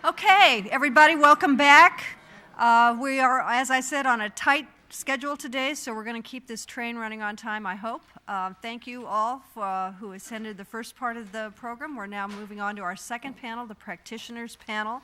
Okay, everybody, welcome back. We are, as I said, on a tight schedule today, so we're going to keep this train running on time, I hope. Thank you all who attended the first part of the program. We're now moving on to our second panel, the Practitioners panel.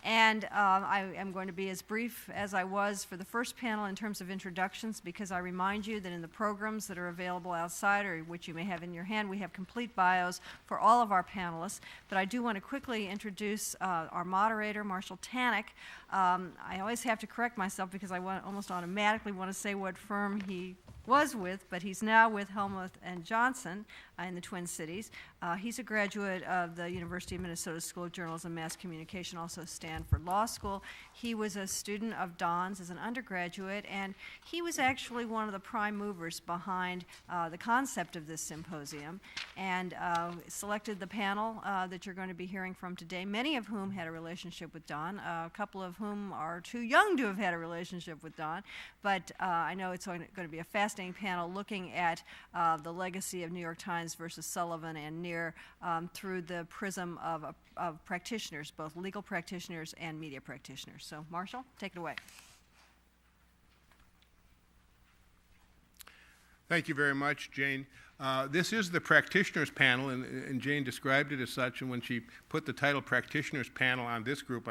And I am going to be as brief as I was for the first panel in terms of introductions, because I remind you that in the programs that are available outside, or which you may have in your hand, we have complete bios for all of our panelists. But I do want to quickly introduce our moderator, Marshall Tannick. I always have to correct myself because I almost automatically want to say what firm he was with, but he's now with Helmuth and Johnson in the Twin Cities. He's a graduate of the University of Minnesota School of Journalism and Mass Communication, also Stanford Law School. He was a student of Don's as an undergraduate, and he was actually one of the prime movers behind the concept of this symposium, and selected the panel that you're going to be hearing from today, many of whom had a relationship with Don, a couple of whom are too young to have had a relationship with Don, but I know it's going to be a fascinating panel looking at the legacy of New York Times versus Sullivan and Near through the prism of practitioners, both legal practitioners and media practitioners. So, Marshall, take it away. Thank you very much, Jane. This is the Practitioners panel, and Jane described it as such, and when she put the title Practitioners panel on this group,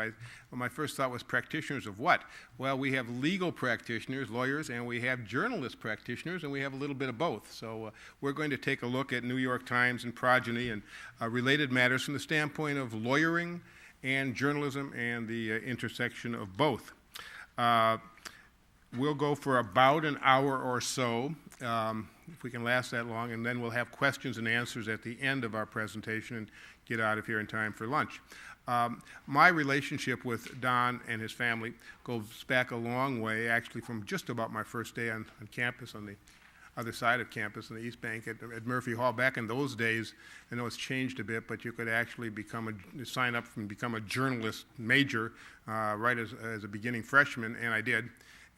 my first thought was practitioners of what? Well, we have legal practitioners, lawyers, and we have journalist practitioners, and we have a little bit of both. So we're going to take a look at New York Times and progeny and related matters from the standpoint of lawyering and journalism and the intersection of both. We'll go for about an hour or so, if we can last that long, and then we'll have questions and answers at the end of our presentation and get out of here in time for lunch. My relationship with Don and his family goes back a long way, actually from just about my first day on campus, on the other side of campus in the East Bank at Murphy Hall. Back in those days, I know it's changed a bit, but you could actually sign up and become a journalist major right as a beginning freshman, and I did.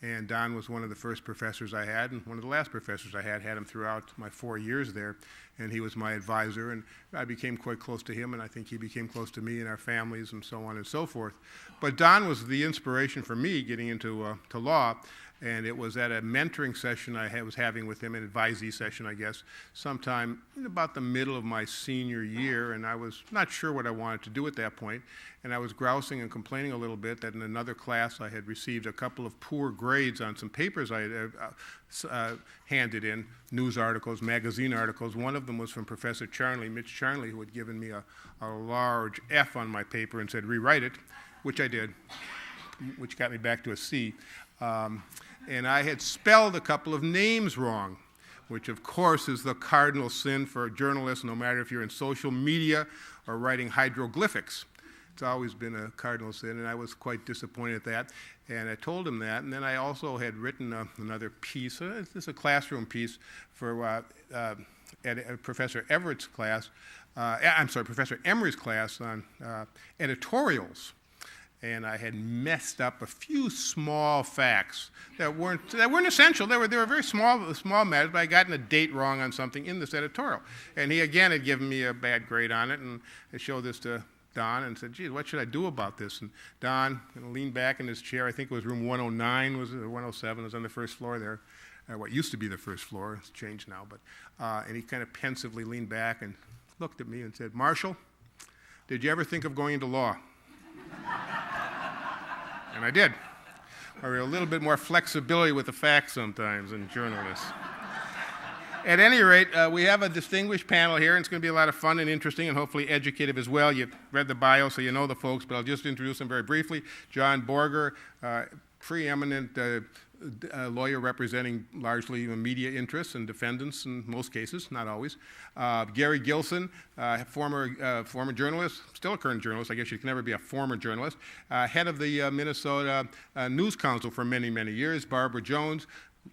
And Don was one of the first professors I had, and one of the last professors I had him throughout my 4 years there. And he was my advisor, and I became quite close to him, and I think he became close to me and our families and so on and so forth. But Don was the inspiration for me getting into to law, and it was at a mentoring session I was having with him, an advisee session, I guess, sometime in about the middle of my senior year, and I was not sure what I wanted to do at that point, and I was grousing and complaining a little bit that in another class I had received a couple of poor grades on some papers I had handed in, news articles, magazine articles. One of them was from Professor Mitch Charnley, who had given me a large F on my paper and said, rewrite it, which I did, which got me back to a C. And I had spelled a couple of names wrong, which of course is the cardinal sin for a journalist, no matter if you're in social media or writing hieroglyphics. It's always been a cardinal sin, and I was quite disappointed at that. And I told him that, and then I also had written another piece, it's a classroom piece for Professor Everett's class, Professor Emery's class on editorials. And I had messed up a few small facts that weren't essential. They were very small matters, but I gotten a date wrong on something in this editorial. And he again had given me a bad grade on it, and I showed this to Don and said, geez, what should I do about this? And Don leaned back in his chair. I think it was room 109, or 107, was on the first floor there. What used to be the first floor, it's changed now. But and he kind of pensively leaned back and looked at me and said, Marshall, did you ever think of going into law? And I did. Or a little bit more flexibility with the facts sometimes in journalists. At any rate, we have a distinguished panel here, and it's going to be a lot of fun and interesting and hopefully educative as well. You've read the bio, so you know the folks, but I'll just introduce them very briefly. John Borger, preeminent lawyer representing largely media interests and defendants in most cases, not always. Gary Gilson, former journalist, still a current journalist. I guess you can never be a former journalist. Head of the Minnesota News Council for many, many years. Barbara Jones,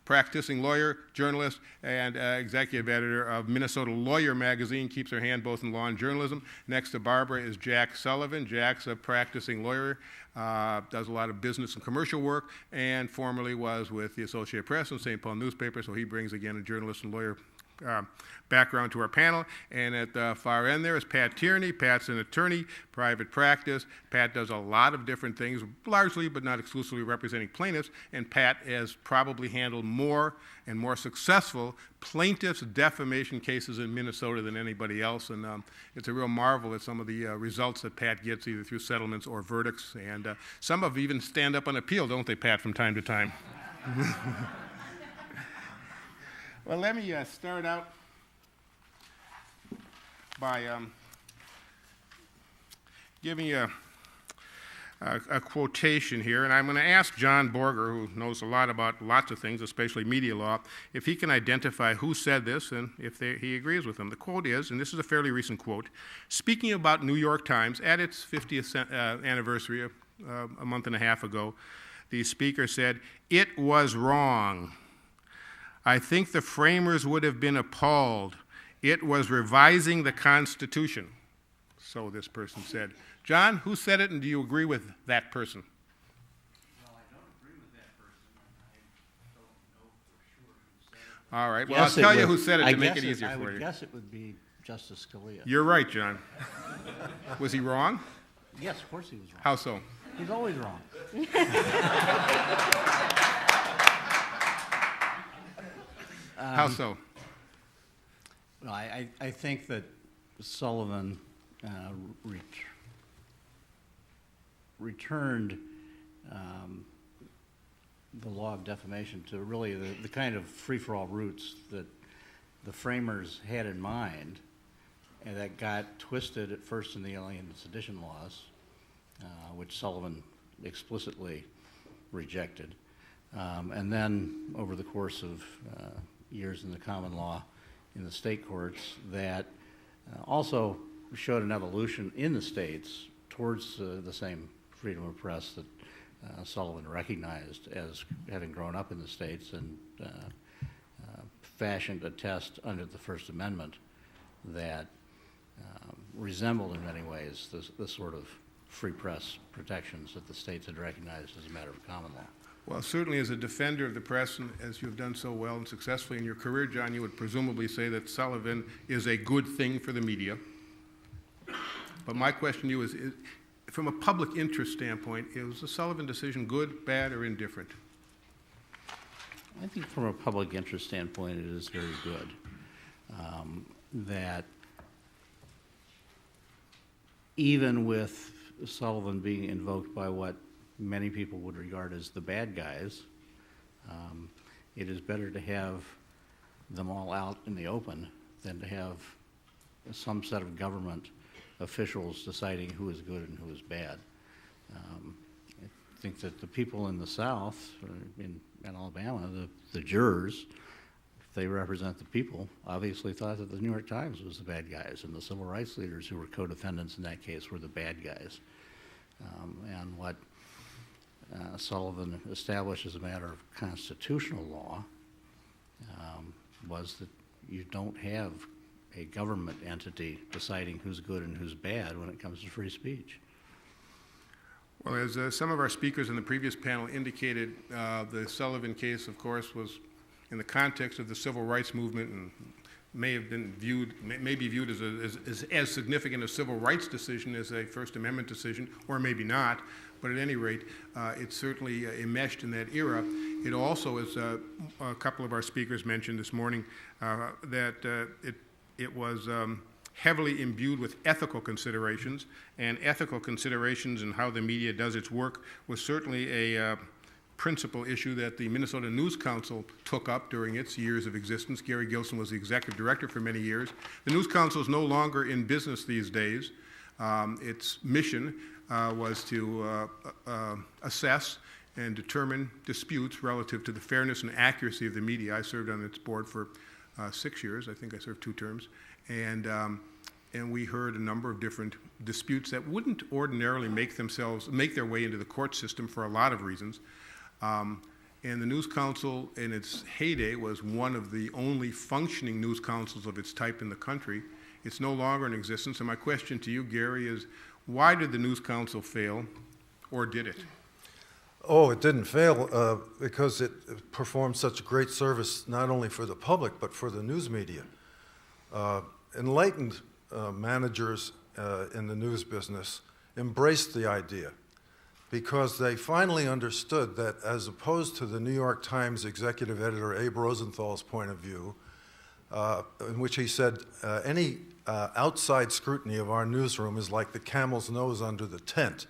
practicing lawyer, journalist, and executive editor of Minnesota Lawyer magazine, keeps her hand both in law and journalism. Next to Barbara is Jack Sullivan. Jack's a practicing lawyer, does a lot of business and commercial work, and formerly was with the Associated Press and St. Paul newspaper, so he brings, again, a journalist and lawyer background to our panel. And at the far end there is Pat Tierney. Pat's an attorney, private practice. Pat does a lot of different things, largely but not exclusively representing plaintiffs. And Pat has probably handled more and more successful plaintiffs' defamation cases in Minnesota than anybody else. And it's a real marvel at some of the results that Pat gets, either through settlements or verdicts. And some of them even stand up on appeal, don't they, Pat, from time to time? Well, let me start out by giving you a quotation here, and I'm going to ask John Borger, who knows a lot about lots of things, especially media law, if he can identify who said this and if he agrees with them. The quote is, and this is a fairly recent quote, speaking about New York Times at its 50th anniversary a month and a half ago, the speaker said, "It was wrong. I think the framers would have been appalled. It was revising the Constitution." So this person said. John, who said it, and do you agree with that person? Well, I don't agree with that person, and I don't know for sure who said it. All right, well, I'll tell you who said it to make it easier for you. I would guess it would be Justice Scalia. You're right, John. Was he wrong? Yes, of course he was wrong. How so? He's always wrong. How so? Well, I think that Sullivan returned the law of defamation to really the kind of free-for-all roots that the framers had in mind, and that got twisted at first in the Alien and Sedition laws, which Sullivan explicitly rejected, and then over the course of years in the common law in the state courts, that also showed an evolution in the states towards the same freedom of press that Sullivan recognized as having grown up in the states and fashioned a test under the First Amendment that resembled in many ways the sort of free press protections that the states had recognized as a matter of common law. Well, certainly as a defender of the press, and as you've done so well and successfully in your career, John, you would presumably say that Sullivan is a good thing for the media. But my question to you is from a public interest standpoint, is the Sullivan decision good, bad, or indifferent? I think from a public interest standpoint, it is very good. That even with Sullivan being invoked by what many people would regard as the bad guys, it is better to have them all out in the open than to have some set of government officials deciding who is good and who is bad. I think that the people in the South, in Alabama, the jurors, if they represent the people, obviously thought that the New York Times was the bad guys, and the civil rights leaders who were co-defendants in that case were the bad guys. And what Sullivan established as a matter of constitutional law was that you don't have a government entity deciding who's good and who's bad when it comes to free speech. Well, as some of our speakers in the previous panel indicated, the Sullivan case, of course, was in the context of the civil rights movement and may be viewed as significant a civil rights decision as a First Amendment decision, or maybe not. But at any rate, it's certainly enmeshed in that era. It also, as a couple of our speakers mentioned this morning, that it was heavily imbued with ethical considerations, and ethical considerations in how the media does its work was certainly a principal issue that the Minnesota News Council took up during its years of existence. Gary Gilson was the executive director for many years. The News Council is no longer in business these days. Its mission was to assess and determine disputes relative to the fairness and accuracy of the media. I served on its board for 6 years. I think I served 2 terms. And we heard a number of different disputes that wouldn't ordinarily make their way into the court system for a lot of reasons. And the News Council, in its heyday, was one of the only functioning news councils of its type in the country. It's no longer in existence. And my question to you, Gary, is why did the News Council fail, or did it? Oh, it didn't fail because it performed such a great service not only for the public but for the news media. Enlightened managers in the news business embraced the idea because they finally understood that, as opposed to the New York Times executive editor Abe Rosenthal's point of view, in which he said, any outside scrutiny of our newsroom is like the camel's nose under the tent.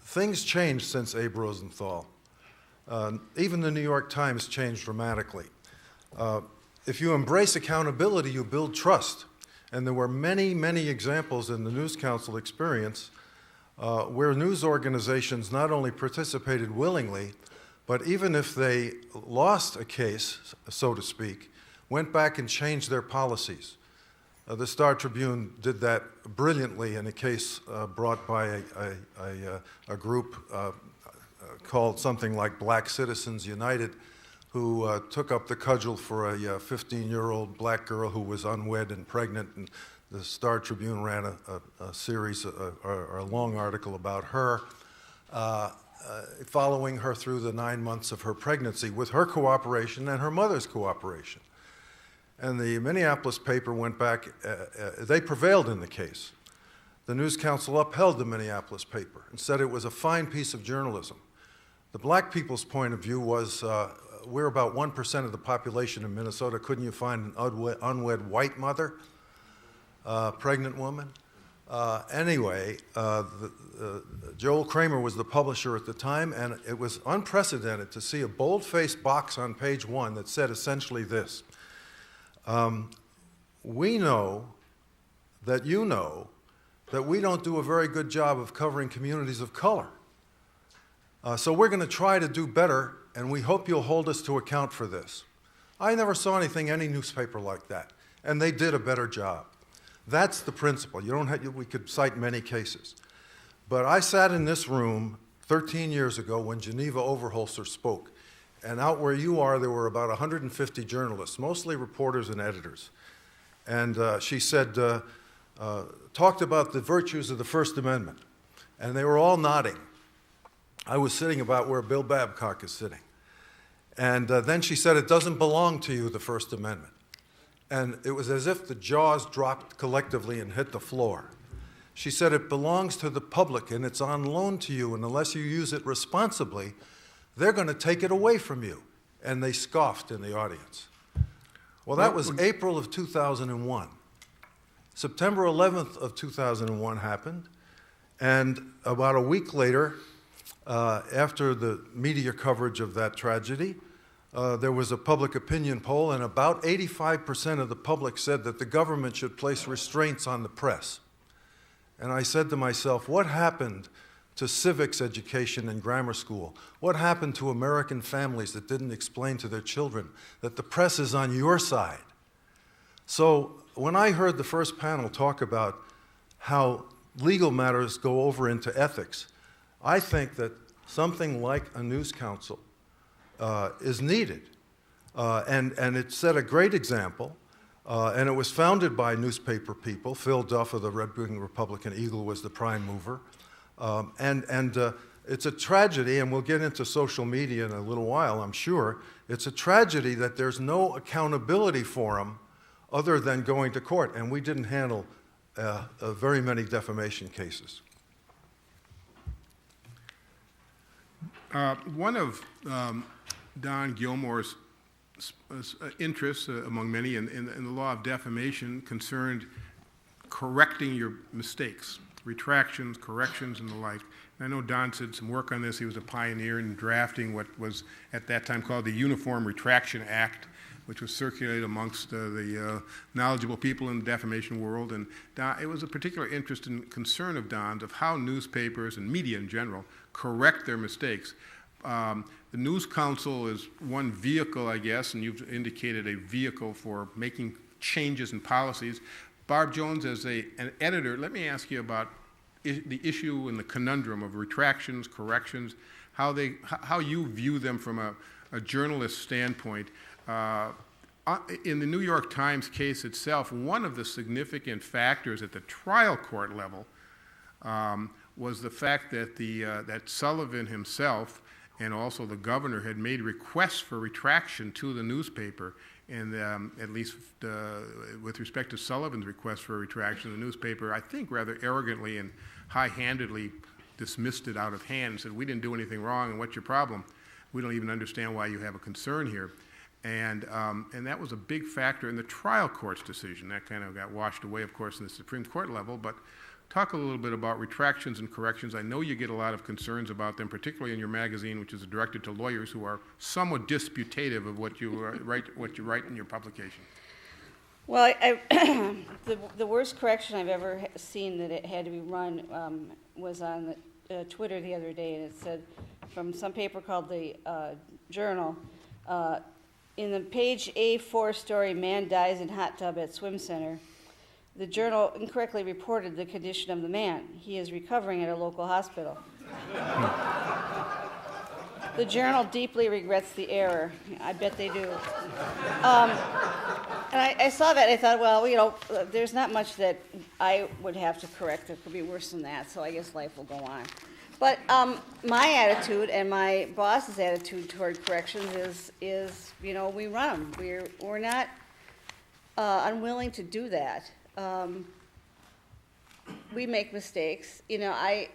Things changed since Abe Rosenthal. Even the New York Times changed dramatically. If you embrace accountability, you build trust. And there were many, many examples in the News Council experience where news organizations not only participated willingly, but even if they lost a case, so to speak, went back and changed their policies. The Star Tribune did that brilliantly in a case brought by a group called something like Black Citizens United, who took up the cudgel for a 15-year-old black girl who was unwed and pregnant, and the Star Tribune ran a series, or a long article about her, following her through the 9 months of her pregnancy with her cooperation and her mother's cooperation. And the Minneapolis paper went back, they prevailed in the case. The News Council upheld the Minneapolis paper and said it was a fine piece of journalism. The black people's point of view was, we're about 1% of the population in Minnesota. Couldn't you find an unwed white mother, pregnant woman? Anyway, Joel Kramer was the publisher at the time, and it was unprecedented to see a bold-faced box on page 1 that said essentially this: we know that you know that we don't do a very good job of covering communities of color. So we're going to try to do better, and we hope you'll hold us to account for this. I never saw anything, any newspaper like that, and they did a better job. That's the principle. You don't have, we could cite many cases. But I sat in this room 13 years ago when Geneva Overholser spoke, and out where you are, there were about 150 journalists, mostly reporters and editors. And she said, talked about the virtues of the First Amendment, and they were all nodding. I was sitting about where Bill Babcock is sitting. And then she said, it doesn't belong to you, the First Amendment. And it was as if the jaws dropped collectively and hit the floor. She said, it belongs to the public and it's on loan to you, and unless you use it responsibly, they're going to take it away from you. And they scoffed in the audience. Well, that was April of 2001. September 11th of 2001 happened, and about a week later, after the media coverage of that tragedy, there was a public opinion poll, and about 85% of the public said that the government should place restraints on the press. And I said to myself, what happened to civics education in grammar school? What happened to American families that didn't explain to their children that the press is on your side? So when I heard the first panel talk about how legal matters go over into ethics, I think that something like a news council is needed. And it set a great example, and it was founded by newspaper people. Phil Duff of the Red Wing Republican Eagle was the prime mover. It's a tragedy, and we'll get into social media in a little while, I'm sure. It's a tragedy that there's no accountability forum other than going to court, and we didn't handle very many defamation cases. One of Don Gillmor's interests, among many, in the law of defamation concerned correcting your mistakes, retractions, corrections, and the like. And I know Don did some work on this. He was a pioneer in drafting what was at that time called the Uniform Retraction Act, which was circulated amongst the knowledgeable people in the defamation world. And Don, it was a particular interest and concern of Don's of how newspapers and media in general correct their mistakes. The News Council is one vehicle, I guess, and you've indicated a vehicle for making changes in policies. Barb Jones, as an editor, let me ask you about the issue and the conundrum of retractions, corrections, how you view them from a journalist standpoint. In the New York Times case itself, one of the significant factors at the trial court level was the fact that that Sullivan himself and also the governor had made requests for retraction to the newspaper. And at least with respect to Sullivan's request for a retraction, the newspaper, I think, rather arrogantly and high-handedly dismissed it out of hand and said, we didn't do anything wrong, and what's your problem? We don't even understand why you have a concern here. And that was a big factor in the trial court's decision. That kind of got washed away, of course, in the Supreme Court level. But talk a little bit about retractions and corrections. I know you get a lot of concerns about them, particularly in your magazine, which is directed to lawyers who are somewhat disputative of what you write in your publication. Well, the worst correction I've ever seen that it had to be run was on Twitter the other day, and it said from some paper called the Journal, in the page A4 story, man dies in hot tub at swim center, the Journal incorrectly reported the condition of the man. He is recovering at a local hospital. The Journal deeply regrets the error. I bet they do. And I saw that, I thought, well, you know, there's not much that I would have to correct. It could be worse than that, so I guess life will go on. But my attitude and my boss's attitude toward corrections is, you know, we run them. We're not unwilling to do that. We make mistakes. You know, I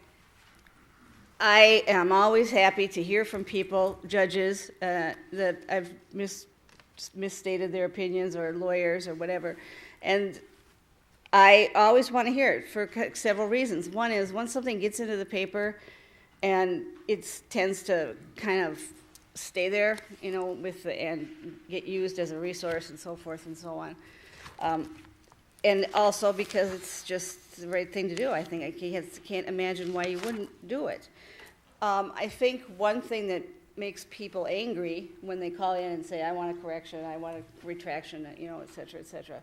am always happy to hear from people, judges, that I've misstated their opinions, or lawyers or whatever. And I always want to hear it for several reasons. One is, once something gets into the paper and it tends to kind of stay there, you know, and get used as a resource and so forth and so on. And also because it's just the right thing to do. I think I can't imagine why you wouldn't do it. I think one thing that makes people angry when they call in and say, I want a correction, I want a retraction, you know, et cetera,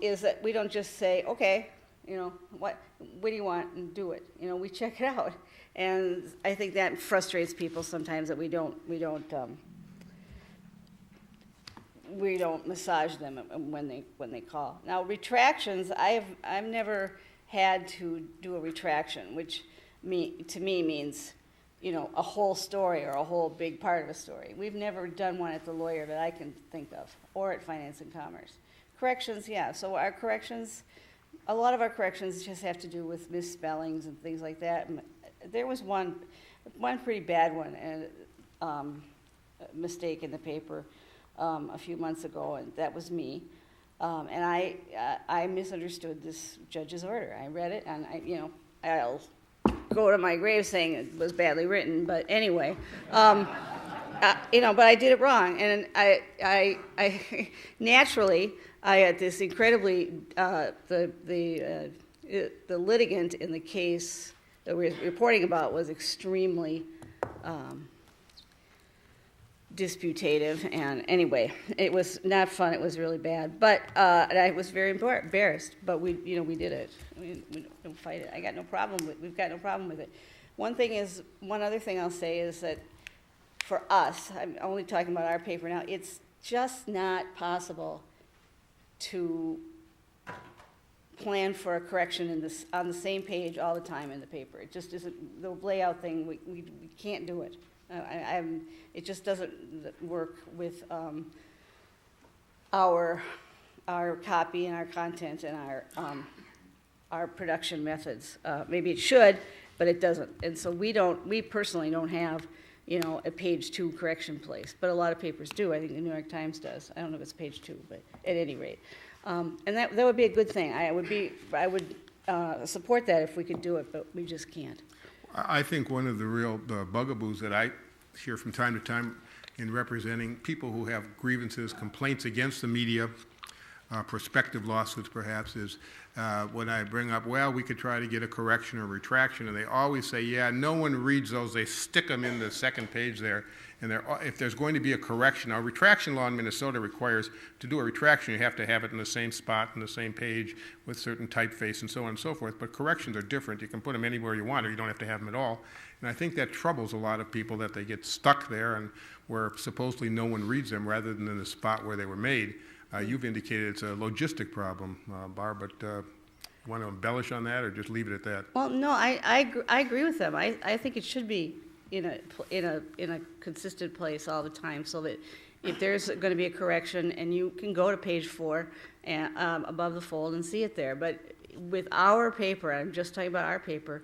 is that we don't just say, okay, you know, what do you want, and do it. You know, we check it out. And I think that frustrates people sometimes, that we don't massage them when they call. Now, retractions, I've never had to do a retraction, which to me means, you know, a whole story or a whole big part of a story. We've never done one at the lawyer that I can think of, or at Finance and Commerce. Corrections, yeah. So our corrections, a lot of our corrections just have to do with misspellings and things like that. There was one pretty bad one, and a mistake in the paper a few months ago, and that was me. And I misunderstood this judge's order. I read it, and I'll go to my grave saying it was badly written, but anyway, but I did it wrong, and I naturally, I had this incredibly, the litigant in the case that we're reporting about was extremely disputative, and anyway, it was not fun. It was really bad, but and I was very embarrassed. But we did it. We don't fight it. We've got no problem with it. One other thing I'll say is that for us, I'm only talking about our paper now. It's just not possible to plan for a correction on the same page all the time in the paper. It just isn't the layout thing. We can't do it. It just doesn't work with our copy and our content and our production methods. Maybe it should, but it doesn't. And so we personally don't have, a page 2 correction place, but a lot of papers do. I think the New York Times does. I don't know if it's page 2, but at any rate. And that would be a good thing. I would support that if we could do it, but we just can't. I think one of the real bugaboos that I hear from time to time in representing people who have grievances, complaints against the media, prospective lawsuits perhaps, is when I bring up, well, we could try to get a correction or retraction, and they always say, yeah, no one reads those. They stick them in the second page there, and if there's going to be a correction, now retraction law in Minnesota requires to do a retraction, you have to have it in the same spot, in the same page, with certain typeface and so on and so forth, but corrections are different. You can put them anywhere you want, or you don't have to have them at all, and I think that troubles a lot of people, that they get stuck there, and where supposedly no one reads them, rather than in the spot where they were made. You've indicated it's a logistic problem, Barb, but Want to embellish on that, or just leave it at that? Well, no, I agree with them. I think it should be in a consistent place all the time, so that if there's going to be a correction, and you can go to page 4 and, above the fold and see it there. But with our paper, I'm just talking about our paper,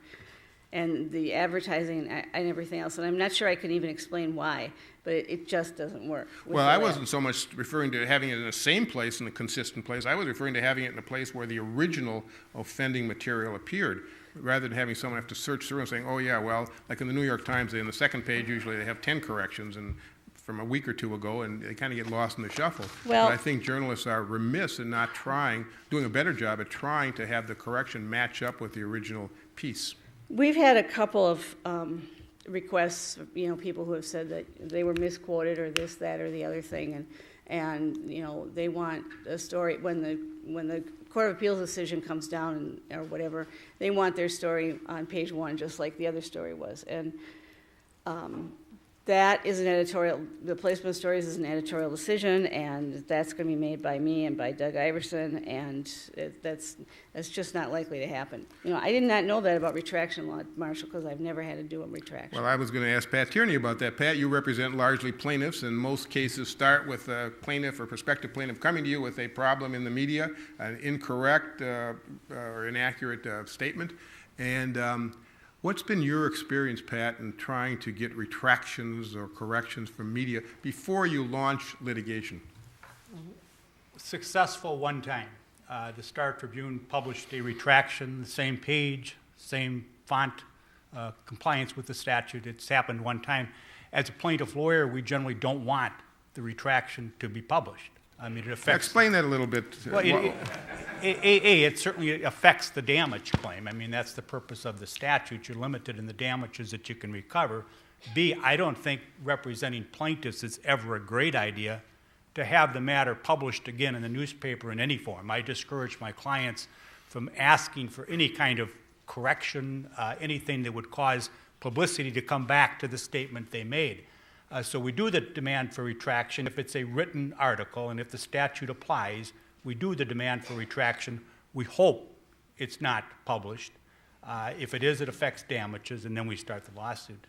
and the advertising and everything else, and I'm not sure I can even explain why, but it just doesn't work. Well, I wasn't so much referring to having it in the same place, in a consistent place. I was referring to having it in a place where the original offending material appeared, rather than having someone have to search through and saying, oh yeah, well, like in the New York Times, in the second page, usually they have 10 corrections and from a week or two ago, and they kind of get lost in the shuffle. Well, but I think journalists are remiss in not doing a better job at trying to have the correction match up with the original piece. we've had a couple of requests, people who have said that they were misquoted or this, that, or the other thing, and they want a story when the Court of Appeals decision comes down or whatever, they want their story on page 1 just like the other story was, and that is an editorial. The placement of stories is an editorial decision, and that's going to be made by me and by Doug Iverson, and that's just not likely to happen. I did not know that about retraction law, Marshall, because I've never had to do a retraction. Well, I was going to ask Pat Tierney about that. Pat, you represent largely plaintiffs, and most cases start with a plaintiff or prospective plaintiff coming to you with a problem in the media, an incorrect or inaccurate statement, and what's been your experience, Pat, in trying to get retractions or corrections from media before you launch litigation? Successful one time. The Star Tribune published a retraction, the same page, same font, compliance with the statute. It's happened one time. As a plaintiff lawyer, we generally don't want the retraction to be published. I mean, it affects... Explain that a little bit. Well, it certainly affects the damage claim. I mean, that's the purpose of the statute. You're limited in the damages that you can recover. B, I don't think representing plaintiffs is ever a great idea to have the matter published again in the newspaper in any form. I discourage my clients from asking for any kind of correction, anything that would cause publicity to come back to the statement they made. So we do the demand for retraction if it's a written article, and if the statute applies, we do the demand for retraction. We hope it's not published. If it is, it affects damages, and then we start the lawsuit.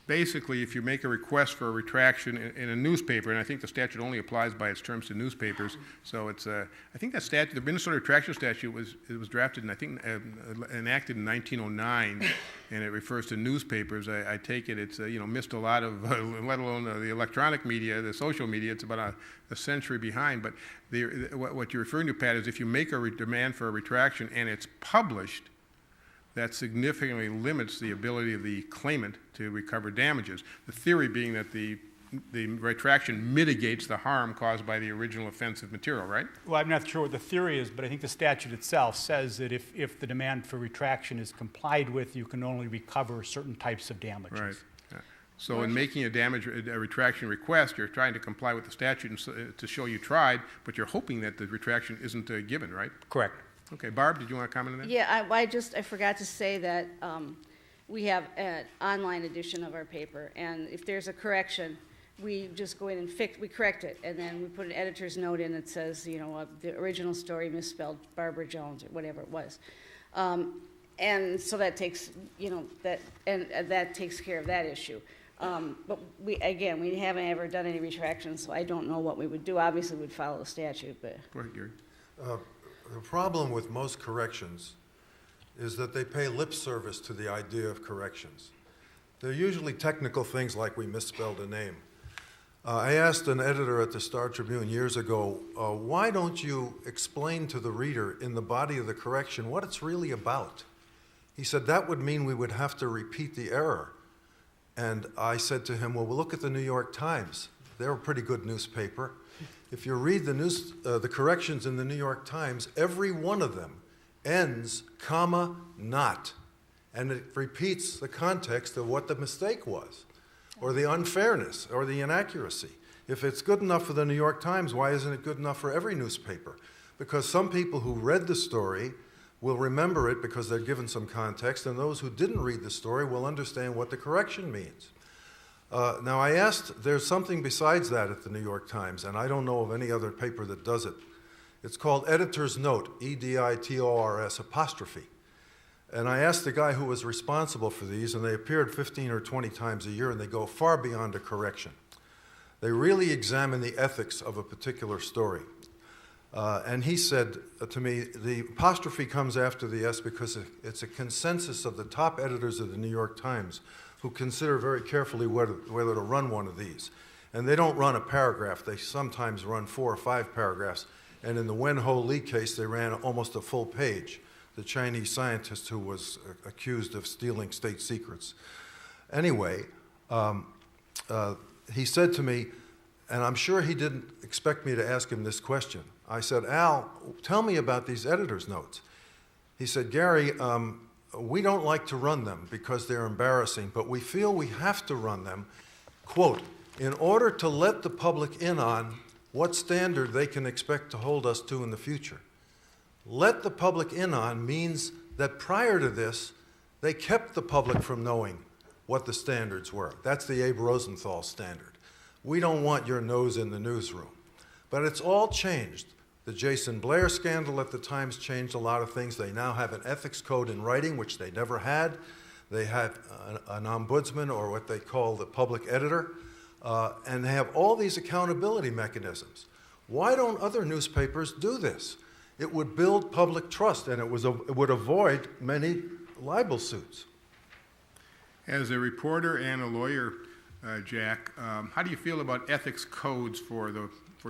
Basically, if you make a request for a retraction in a newspaper, and I think the statute only applies by its terms to newspapers, so it's I think that statute, the Minnesota retraction statute was drafted and I think enacted in 1909, and it refers to newspapers. I take it it's missed a lot of, let alone the electronic media, the social media. It's about a century behind. But what you're referring to, Pat, is if you make a demand for a retraction and it's published, that significantly limits the ability of the claimant to recover damages. The theory being that the retraction mitigates the harm caused by the original offensive material, right? Well, I'm not sure what the theory is, but I think the statute itself says that if the demand for retraction is complied with, you can only recover certain types of damages. Right. Yeah. So in making a retraction request, you're trying to comply with the statute to show you tried, but you're hoping that the retraction isn't given, right? Correct. Okay, Barb, did you want to comment on that? Yeah, I forgot to say that we have an online edition of our paper, and if there's a correction, we just go in and we correct it, and then we put an editor's note in that says, the original story misspelled Barbara Jones or whatever it was, and so that takes, that takes care of that issue. But we haven't ever done any retractions, so I don't know what we would do. Obviously, we'd follow the statute, but. Go ahead, Gary. The problem with most corrections is that they pay lip service to the idea of corrections. They're usually technical things like we misspelled a name. I asked an editor at the Star Tribune years ago, why don't you explain to the reader in the body of the correction what it's really about? He said, that would mean we would have to repeat the error. And I said to him, well, we'll look at the New York Times. They're a pretty good newspaper. If you read the corrections in the New York Times, every one of them ends, comma, not. And it repeats the context of what the mistake was, or the unfairness, or the inaccuracy. If it's good enough for the New York Times, why isn't it good enough for every newspaper? Because some people who read the story will remember it because they're given some context, and those who didn't read the story will understand what the correction means. Now, I asked, there's something besides that at the New York Times, and I don't know of any other paper that does it. It's called Editor's Note, E-D-I-T-O-R-S apostrophe. And I asked the guy who was responsible for these, and they appeared 15 or 20 times a year, and they go far beyond a correction. They really examine the ethics of a particular story. And he said to me, the apostrophe comes after the S because it's a consensus of the top editors of the New York Times who consider very carefully whether to run one of these. And they don't run a paragraph. They sometimes run 4 or 5 paragraphs. And in the Wen-Ho Lee case, they ran almost a full page, the Chinese scientist who was accused of stealing state secrets. Anyway, he said to me, and I'm sure he didn't expect me to ask him this question. I said, Al, tell me about these editor's notes. He said, Gary, we don't like to run them because they're embarrassing, but we feel we have to run them, quote, in order to let the public in on what standard they can expect to hold us to in the future. Let the public in on means that prior to this, they kept the public from knowing what the standards were. That's the Abe Rosenthal standard. We don't want your nose in the newsroom. But it's all changed. The Jason Blair scandal at the Times changed a lot of things. They now have an ethics code in writing, which they never had. They have an ombudsman, or what they call the public editor, and they have all these accountability mechanisms. Why don't other newspapers do this? It would build public trust, and it would avoid many libel suits. As a reporter and a lawyer, Jack, how do you feel about ethics codes for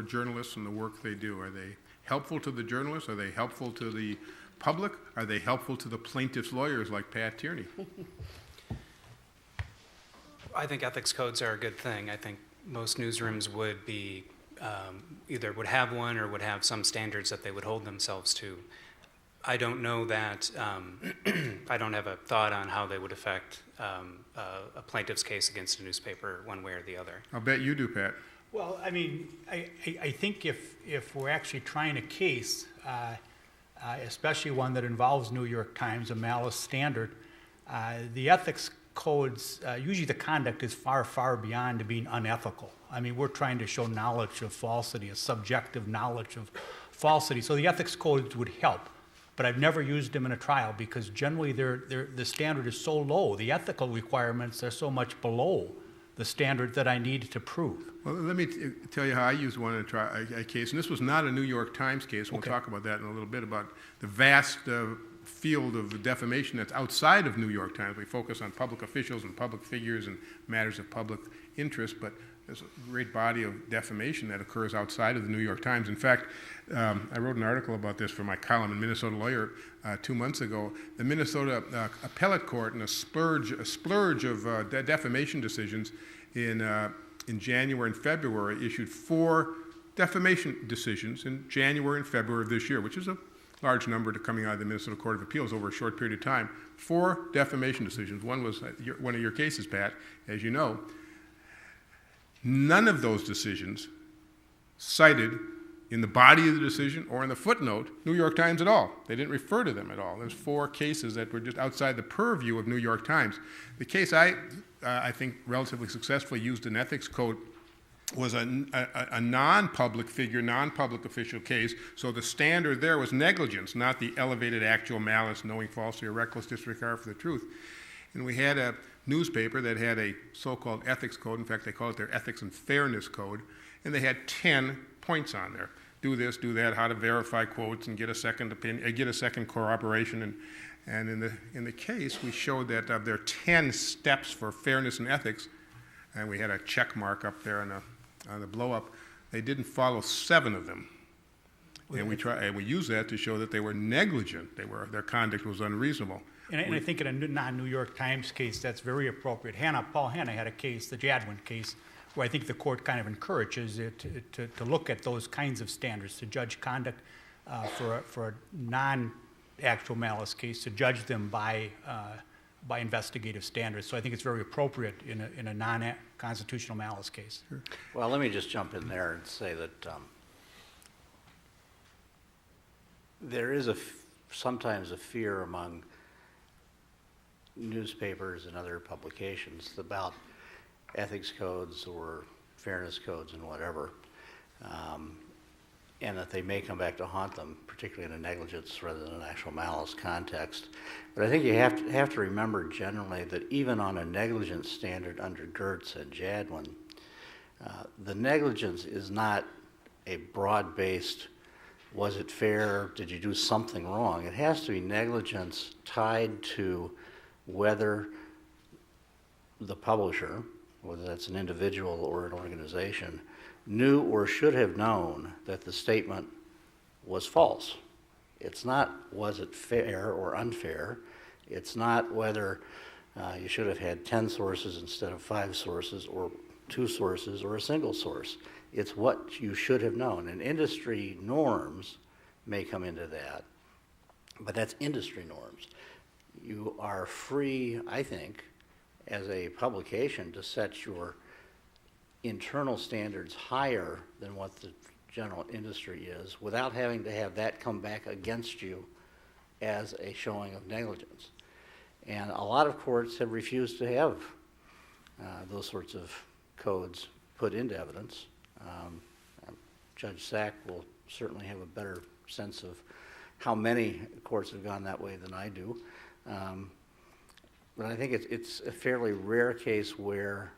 journalists and the work they do? Are they helpful to the journalists? Are they helpful to the public? Are they helpful to the plaintiff's lawyers like Pat Tierney? I think ethics codes are a good thing. I think most newsrooms would be either would have one or would have some standards that they would hold themselves to. I don't know that, I don't have a thought on how they would affect a plaintiff's case against a newspaper one way or the other. I'll bet you do, Pat. Well, I mean, I think if we're actually trying a case, especially one that involves New York Times, a malice standard, the ethics codes, usually the conduct is far, far beyond being unethical. I mean, we're trying to show knowledge of falsity, a subjective knowledge of falsity. So the ethics codes would help. But I've never used them in a trial because generally the standard is so low. The ethical requirements are so much below the standard that I need to prove. Well, let me tell you how I used one in a case, and this was not a New York Times case. We'll talk about that in a little bit, about the vast field of defamation that's outside of New York Times. We focus on public officials and public figures and matters of public interest, but there's a great body of defamation that occurs outside of the New York Times. In fact, I wrote an article about this for my column in Minnesota Lawyer 2 months ago. The Minnesota Appellate Court, in a splurge of defamation decisions in January and February, issued 4 defamation decisions in January and February of this year, which is a large number to coming out of the Minnesota Court of Appeals over a short period of time. 4 defamation decisions. One was one of your cases, Pat, as you know. None of those decisions cited in the body of the decision or in the footnote New York Times at all. They didn't refer to them at all. There's 4 cases that were just outside the purview of New York Times. The case I think relatively successfully used an ethics code was a non-public figure, non-public official case, so the standard there was negligence, not the elevated actual malice, knowing falsity, or reckless disregard for the truth. And we had a newspaper that had a so-called ethics code. In fact, they call it their ethics and fairness code, and they had 10 points on there. Do this, do that, how to verify quotes and get a second opinion, get a second corroboration. And in the case, we showed that there are 10 steps for fairness and ethics, and we had a check mark up there on the blow-up. They didn't follow 7 of them. And we used that to show that they were negligent. Their conduct was unreasonable. And I think in a non-New York Times case, that's very appropriate. Paul Hanna had a case, the Jadwin case, where I think the court kind of encourages it to look at those kinds of standards, to judge conduct for a non-actual malice case, to judge them by investigative standards. So I think it's very appropriate in a non-constitutional malice case. Sure. Well, let me just jump in there and say that there is sometimes a fear among newspapers and other publications about ethics codes or fairness codes and whatever. and that they may come back to haunt them, particularly in a negligence rather than an actual malice context. But I think you have to remember generally that even on a negligence standard under Gertz and Jadwin, the negligence is not a broad-based, was it fair, did you do something wrong? It has to be negligence tied to whether the publisher, whether that's an individual or an organization, knew or should have known that the statement was false. It's not, was it fair or unfair? It's not whether you should have had 10 sources instead of 5 sources, or 2 sources, or a single source. It's what you should have known. And industry norms may come into that, but that's industry norms. You are free, I think, as a publication to set your internal standards higher than what the general industry is without having to have that come back against you as a showing of negligence. And a lot of courts have refused to have those sorts of codes put into evidence. Judge Sack will certainly have a better sense of how many courts have gone that way than I do. But I think it's a fairly rare case where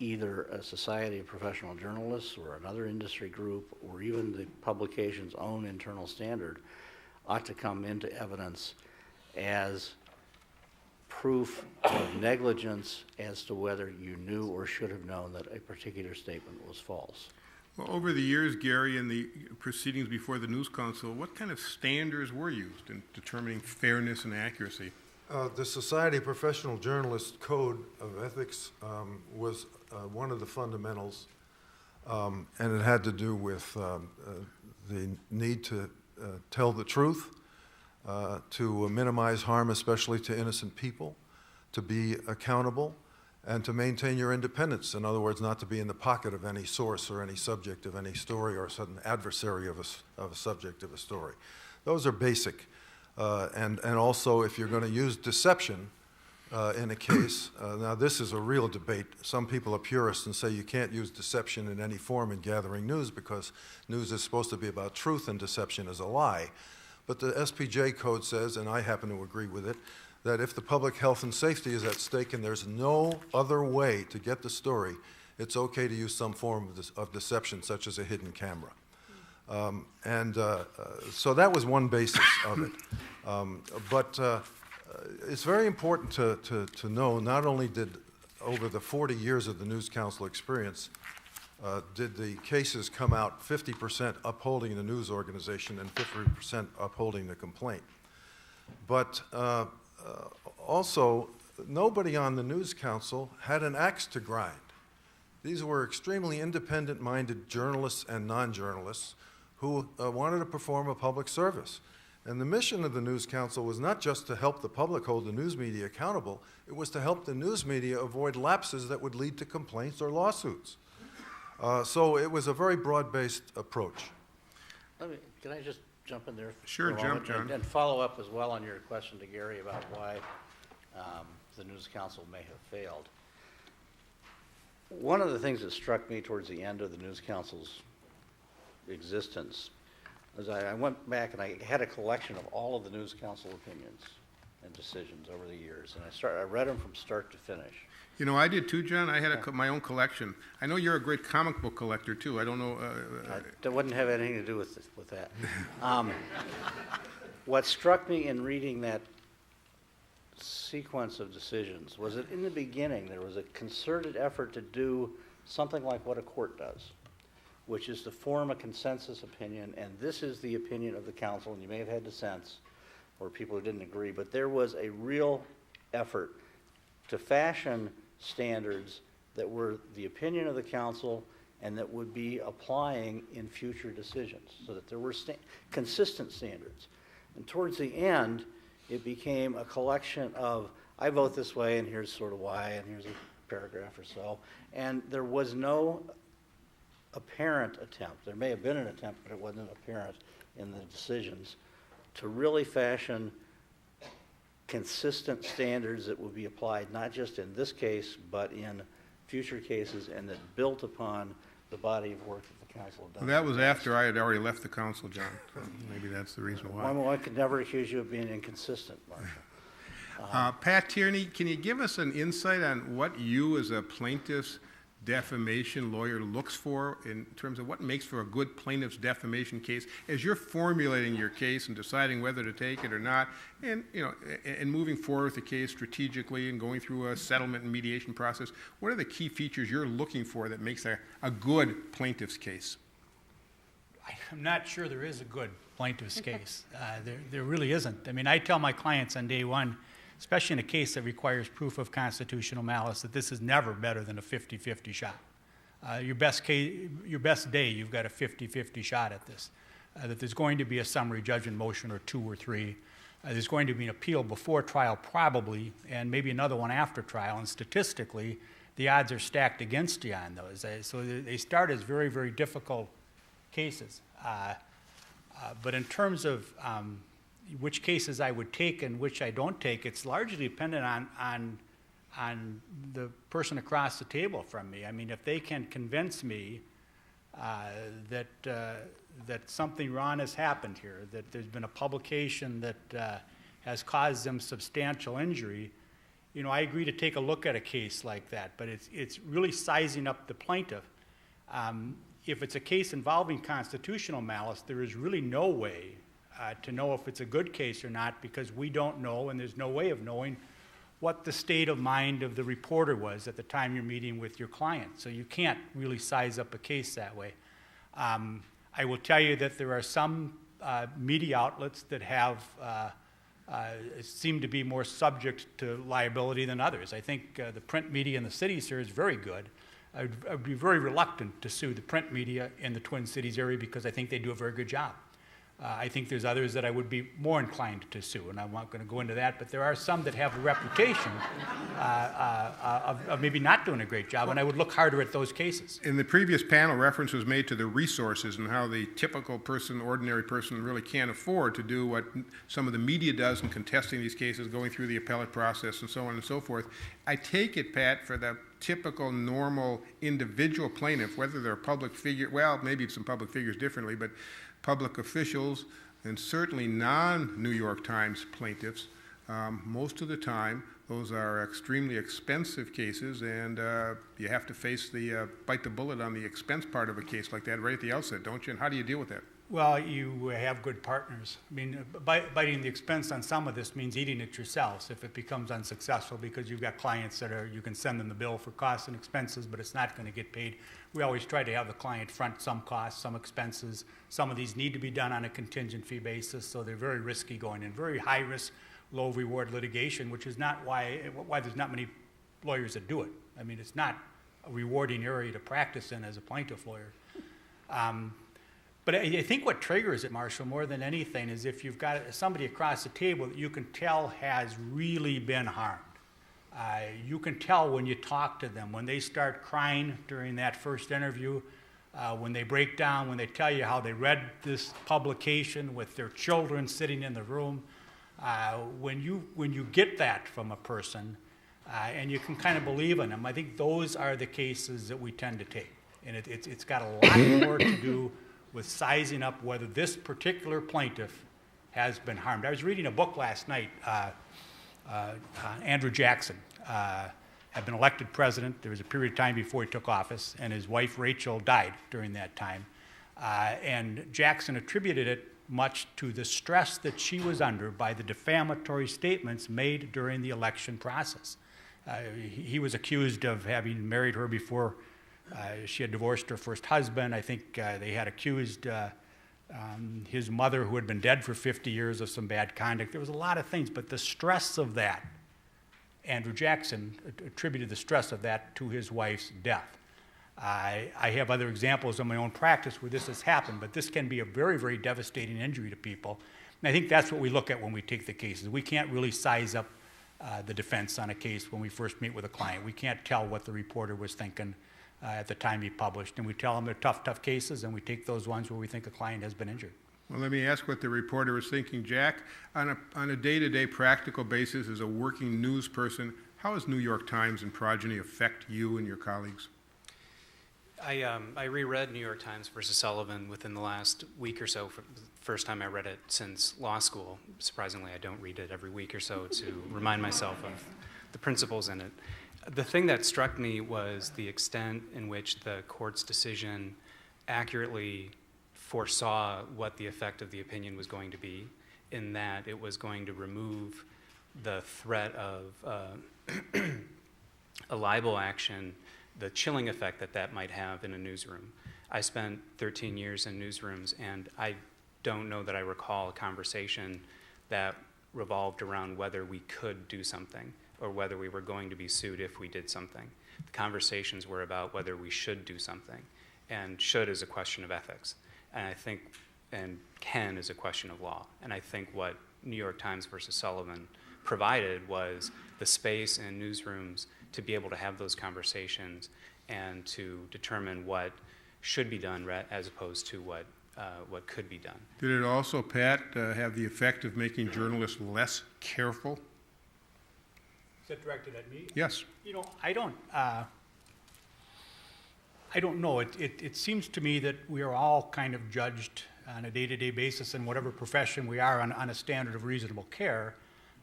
either a society of professional journalists or another industry group or even the publication's own internal standard ought to come into evidence as proof of negligence as to whether you knew or should have known that a particular statement was false. Well, over the years, Gary, in the proceedings before the News Council, what kind of standards were used in determining fairness and accuracy? The Society of Professional Journalists Code of Ethics was one of the fundamentals, and it had to do with the need to tell the truth, to minimize harm, especially to innocent people, to be accountable, and to maintain your independence. In other words, not to be in the pocket of any source or any subject of any story or a sudden adversary of a subject of a story. Those are basic. And also, if you're going to use deception in a case, now this is a real debate. Some people are purists and say you can't use deception in any form in gathering news because news is supposed to be about truth and deception is a lie. But the SPJ code says, and I happen to agree with it, that if the public health and safety is at stake and there's no other way to get the story, it's okay to use some form of deception, such as a hidden camera. So that was one basis of it. But it's very important to know, not only did over the 40 years of the News Council experience, did the cases come out 50% upholding the news organization and 50% upholding the complaint. But also, nobody on the News Council had an axe to grind. These were extremely independent-minded journalists and non-journalists who wanted to perform a public service. And the mission of the News Council was not just to help the public hold the news media accountable, it was to help the news media avoid lapses that would lead to complaints or lawsuits. So it was a very broad-based approach. Can I just jump in there? Sure, jump, John. And follow up as well on your question to Gary about why the News Council may have failed. One of the things that struck me towards the end of the News Council's existence was I went back and I had a collection of all of the News Council opinions and decisions over the years, and I read them from start to finish. You know, I did too, John. I had my own collection. I know you're a great comic book collector too. I don't know. That wouldn't have anything to do with that. What struck me in reading that sequence of decisions was that in the beginning there was a concerted effort to do something like what a court does, which is to form a consensus opinion, and this is the opinion of the council, and you may have had dissents or people who didn't agree, but there was a real effort to fashion standards that were the opinion of the council and that would be applying in future decisions, so that there were consistent standards. And towards the end, it became a collection of, I vote this way, and here's sort of why, and here's a paragraph or so, and there was no apparent attempt, there may have been an attempt, but it wasn't apparent in the decisions, to really fashion consistent standards that would be applied not just in this case, but in future cases, and that built upon the body of work that the council has done. Well, that was after I had already left the council, John. So maybe that's the reason why. Well, I could never accuse you of being inconsistent, Marshall. Pat Tierney, can you give us an insight on what you as a plaintiff's defamation lawyer looks for in terms of what makes for a good plaintiff's defamation case as you're formulating your case and deciding whether to take it or not, and and moving forward with the case strategically and going through a settlement and mediation process? What are the key features you're looking for that makes a good plaintiff's case? I'm not sure there is a good plaintiff's case. There really isn't. I mean, I tell my clients on day one, especially in a case that requires proof of constitutional malice, that this is never better than a 50-50 shot. Your best day, you've got a 50-50 shot at this. That there's going to be a summary judgment motion or 2 or 3. There's going to be an appeal before trial probably, and maybe another one after trial. And statistically, the odds are stacked against you on those. So they start as very, very difficult cases. But in terms of which cases I would take and which I don't take, it's largely dependent on the person across the table from me. I mean, if they can convince me that something wrong has happened here, that there's been a publication that has caused them substantial injury, I agree to take a look at a case like that. But it's really sizing up the plaintiff. If it's a case involving constitutional malice, there is really no way to know if it's a good case or not, because we don't know, and there's no way of knowing what the state of mind of the reporter was at the time you're meeting with your client. So you can't really size up a case that way. I will tell you that there are some media outlets that have seem to be more subject to liability than others. I think the print media in the cities here is very good. I'd be very reluctant to sue the print media in the Twin Cities area because I think they do a very good job. I think there's others that I would be more inclined to sue, and I'm not going to go into that, but there are some that have a reputation of maybe not doing a great job, and I would look harder at those cases. In the previous panel, reference was made to the resources and how the typical person, ordinary person, really can't afford to do what some of the media does in contesting these cases, going through the appellate process and so on and so forth. I take it, Pat, for the typical, normal, individual plaintiff, whether they're a public figure, well, maybe some public figures differently, but public officials and certainly non-New York Times plaintiffs, most of the time, those are extremely expensive cases, and you have to face bite the bullet on the expense part of a case like that right at the outset, don't you? And how do you deal with that? Well, you have good partners. I mean, biting the expense on some of this means eating it yourselves if it becomes unsuccessful, because you've got clients that you can send them the bill for costs and expenses, but it's not going to get paid. We always try to have the client front some costs, some expenses. Some of these need to be done on a contingent fee basis, so they're very risky going in. Very high risk, low reward litigation, which is not why there's not many lawyers that do it. I mean, it's not a rewarding area to practice in as a plaintiff lawyer. But I think what triggers it, Marshall, more than anything, is if you've got somebody across the table that you can tell has really been harmed. You can tell when you talk to them, when they start crying during that first interview, when they break down, when they tell you how they read this publication with their children sitting in the room. When you get that from a person and you can kind of believe in them, I think those are the cases that we tend to take. And it's got a lot more to do with sizing up whether this particular plaintiff has been harmed. I was reading a book last night. Andrew Jackson had been elected president. There was a period of time before he took office, and his wife Rachel died during that time. And Jackson attributed it much to the stress that she was under by the defamatory statements made during the election process. He was accused of having married her before she had divorced her first husband. I think they had accused his mother, who had been dead for 50 years, of some bad conduct. There was a lot of things, but the stress of that, Andrew Jackson attributed the stress of that to his wife's death. I have other examples in my own practice where this has happened, but this can be a very, very devastating injury to people. And I think that's what we look at when we take the cases. We can't really size up the defense on a case when we first meet with a client. We can't tell what the reporter was thinking at the time he published, and we tell them they're tough cases, and we take those ones where we think a client has been injured. Well, let me ask what the reporter was thinking. Jack, on a day-to-day practical basis as a working news person, how does New York Times and progeny affect you and your colleagues? I reread New York Times versus Sullivan within the last week or so. For the first time I read it since law school. Surprisingly, I don't read it every week or so to remind myself of the principles in it. The thing that struck me was the extent in which the court's decision accurately foresaw what the effect of the opinion was going to be, in that it was going to remove the threat of a libel action, the chilling effect that that might have in a newsroom. I spent 13 years in newsrooms, and I don't know that I recall a conversation that revolved around whether we could do something or whether we were going to be sued if we did something. The conversations were about whether we should do something, and should is a question of ethics, and can is a question of law. And I think what New York Times versus Sullivan provided was the space in newsrooms to be able to have those conversations and to determine what should be done as opposed to what could be done. Did it also, Pat, have the effect of making journalists less careful? Is that directed at me? Yes. You know, I don't know. It seems to me that we are all kind of judged on a day-to-day basis in whatever profession we are on a standard of reasonable care.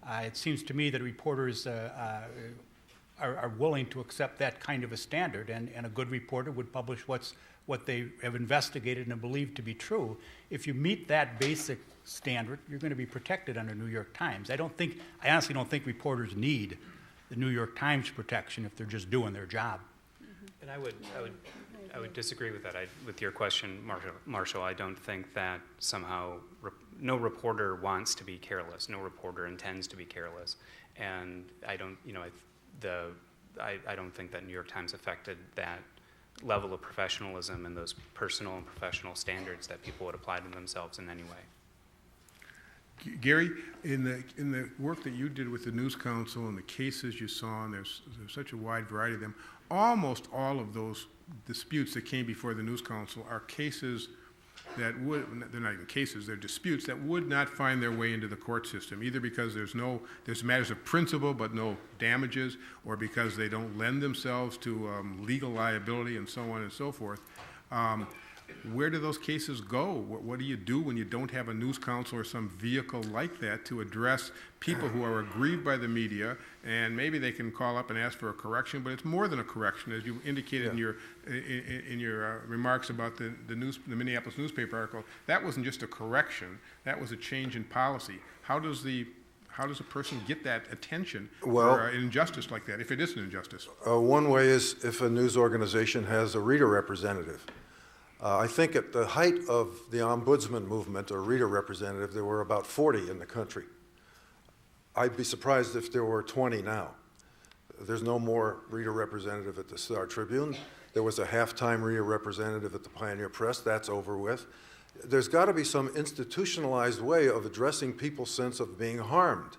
It seems to me that reporters are willing to accept that kind of a standard, and a good reporter would publish what they have investigated and believe to be true. If you meet that basic standard, you're going to be protected under New York Times. I honestly don't think reporters need the New York Times protection if they're just doing their job. And I would disagree with that. With your question, Marshall, I don't think that somehow no reporter wants to be careless. No reporter intends to be careless, and I don't think that New York Times affected that level of professionalism and those personal and professional standards that people would apply to themselves in any way. Gary, in the work that you did with the News Council and the cases you saw, and there's such a wide variety of them, almost all of those disputes that came before the News Council are cases that they're not even cases, they're disputes that would not find their way into the court system, either because there's matters of principle but no damages, or because they don't lend themselves to legal liability and so on and so forth. Where do those cases go? What do you do when you don't have a News Council or some vehicle like that to address people who are aggrieved by the media, and maybe they can call up and ask for a correction, but it's more than a correction, as you indicated in your remarks about the Minneapolis newspaper article. That wasn't just a correction; that was a change in policy. How does a person get that attention for an injustice like that, if it is an injustice? One way is if a news organization has a reader representative. I think at the height of the ombudsman movement, or reader representative, there were about 40 in the country. I'd be surprised if there were 20 now. There's no more reader representative at the Star Tribune. There was a half-time reader representative at the Pioneer Press. That's over with. There's got to be some institutionalized way of addressing people's sense of being harmed.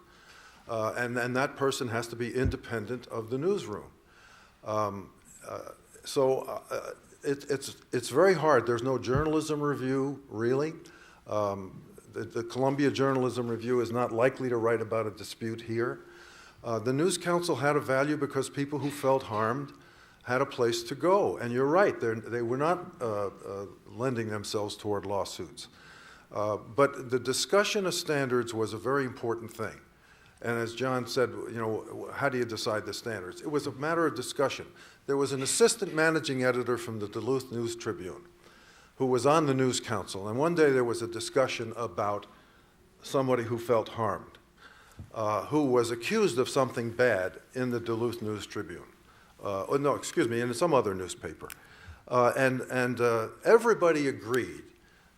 And that person has to be independent of the newsroom. It's very hard. There's no journalism review, really. The Columbia Journalism Review is not likely to write about a dispute here. The News Council had a value because people who felt harmed had a place to go. And you're right, they were not lending themselves toward lawsuits. But the discussion of standards was a very important thing. And as John said, how do you decide the standards? It was a matter of discussion. There was an assistant managing editor from the Duluth News Tribune who was on the News Council. And one day there was a discussion about somebody who felt harmed, who was accused of something bad in the Duluth News Tribune. In some other newspaper. And everybody agreed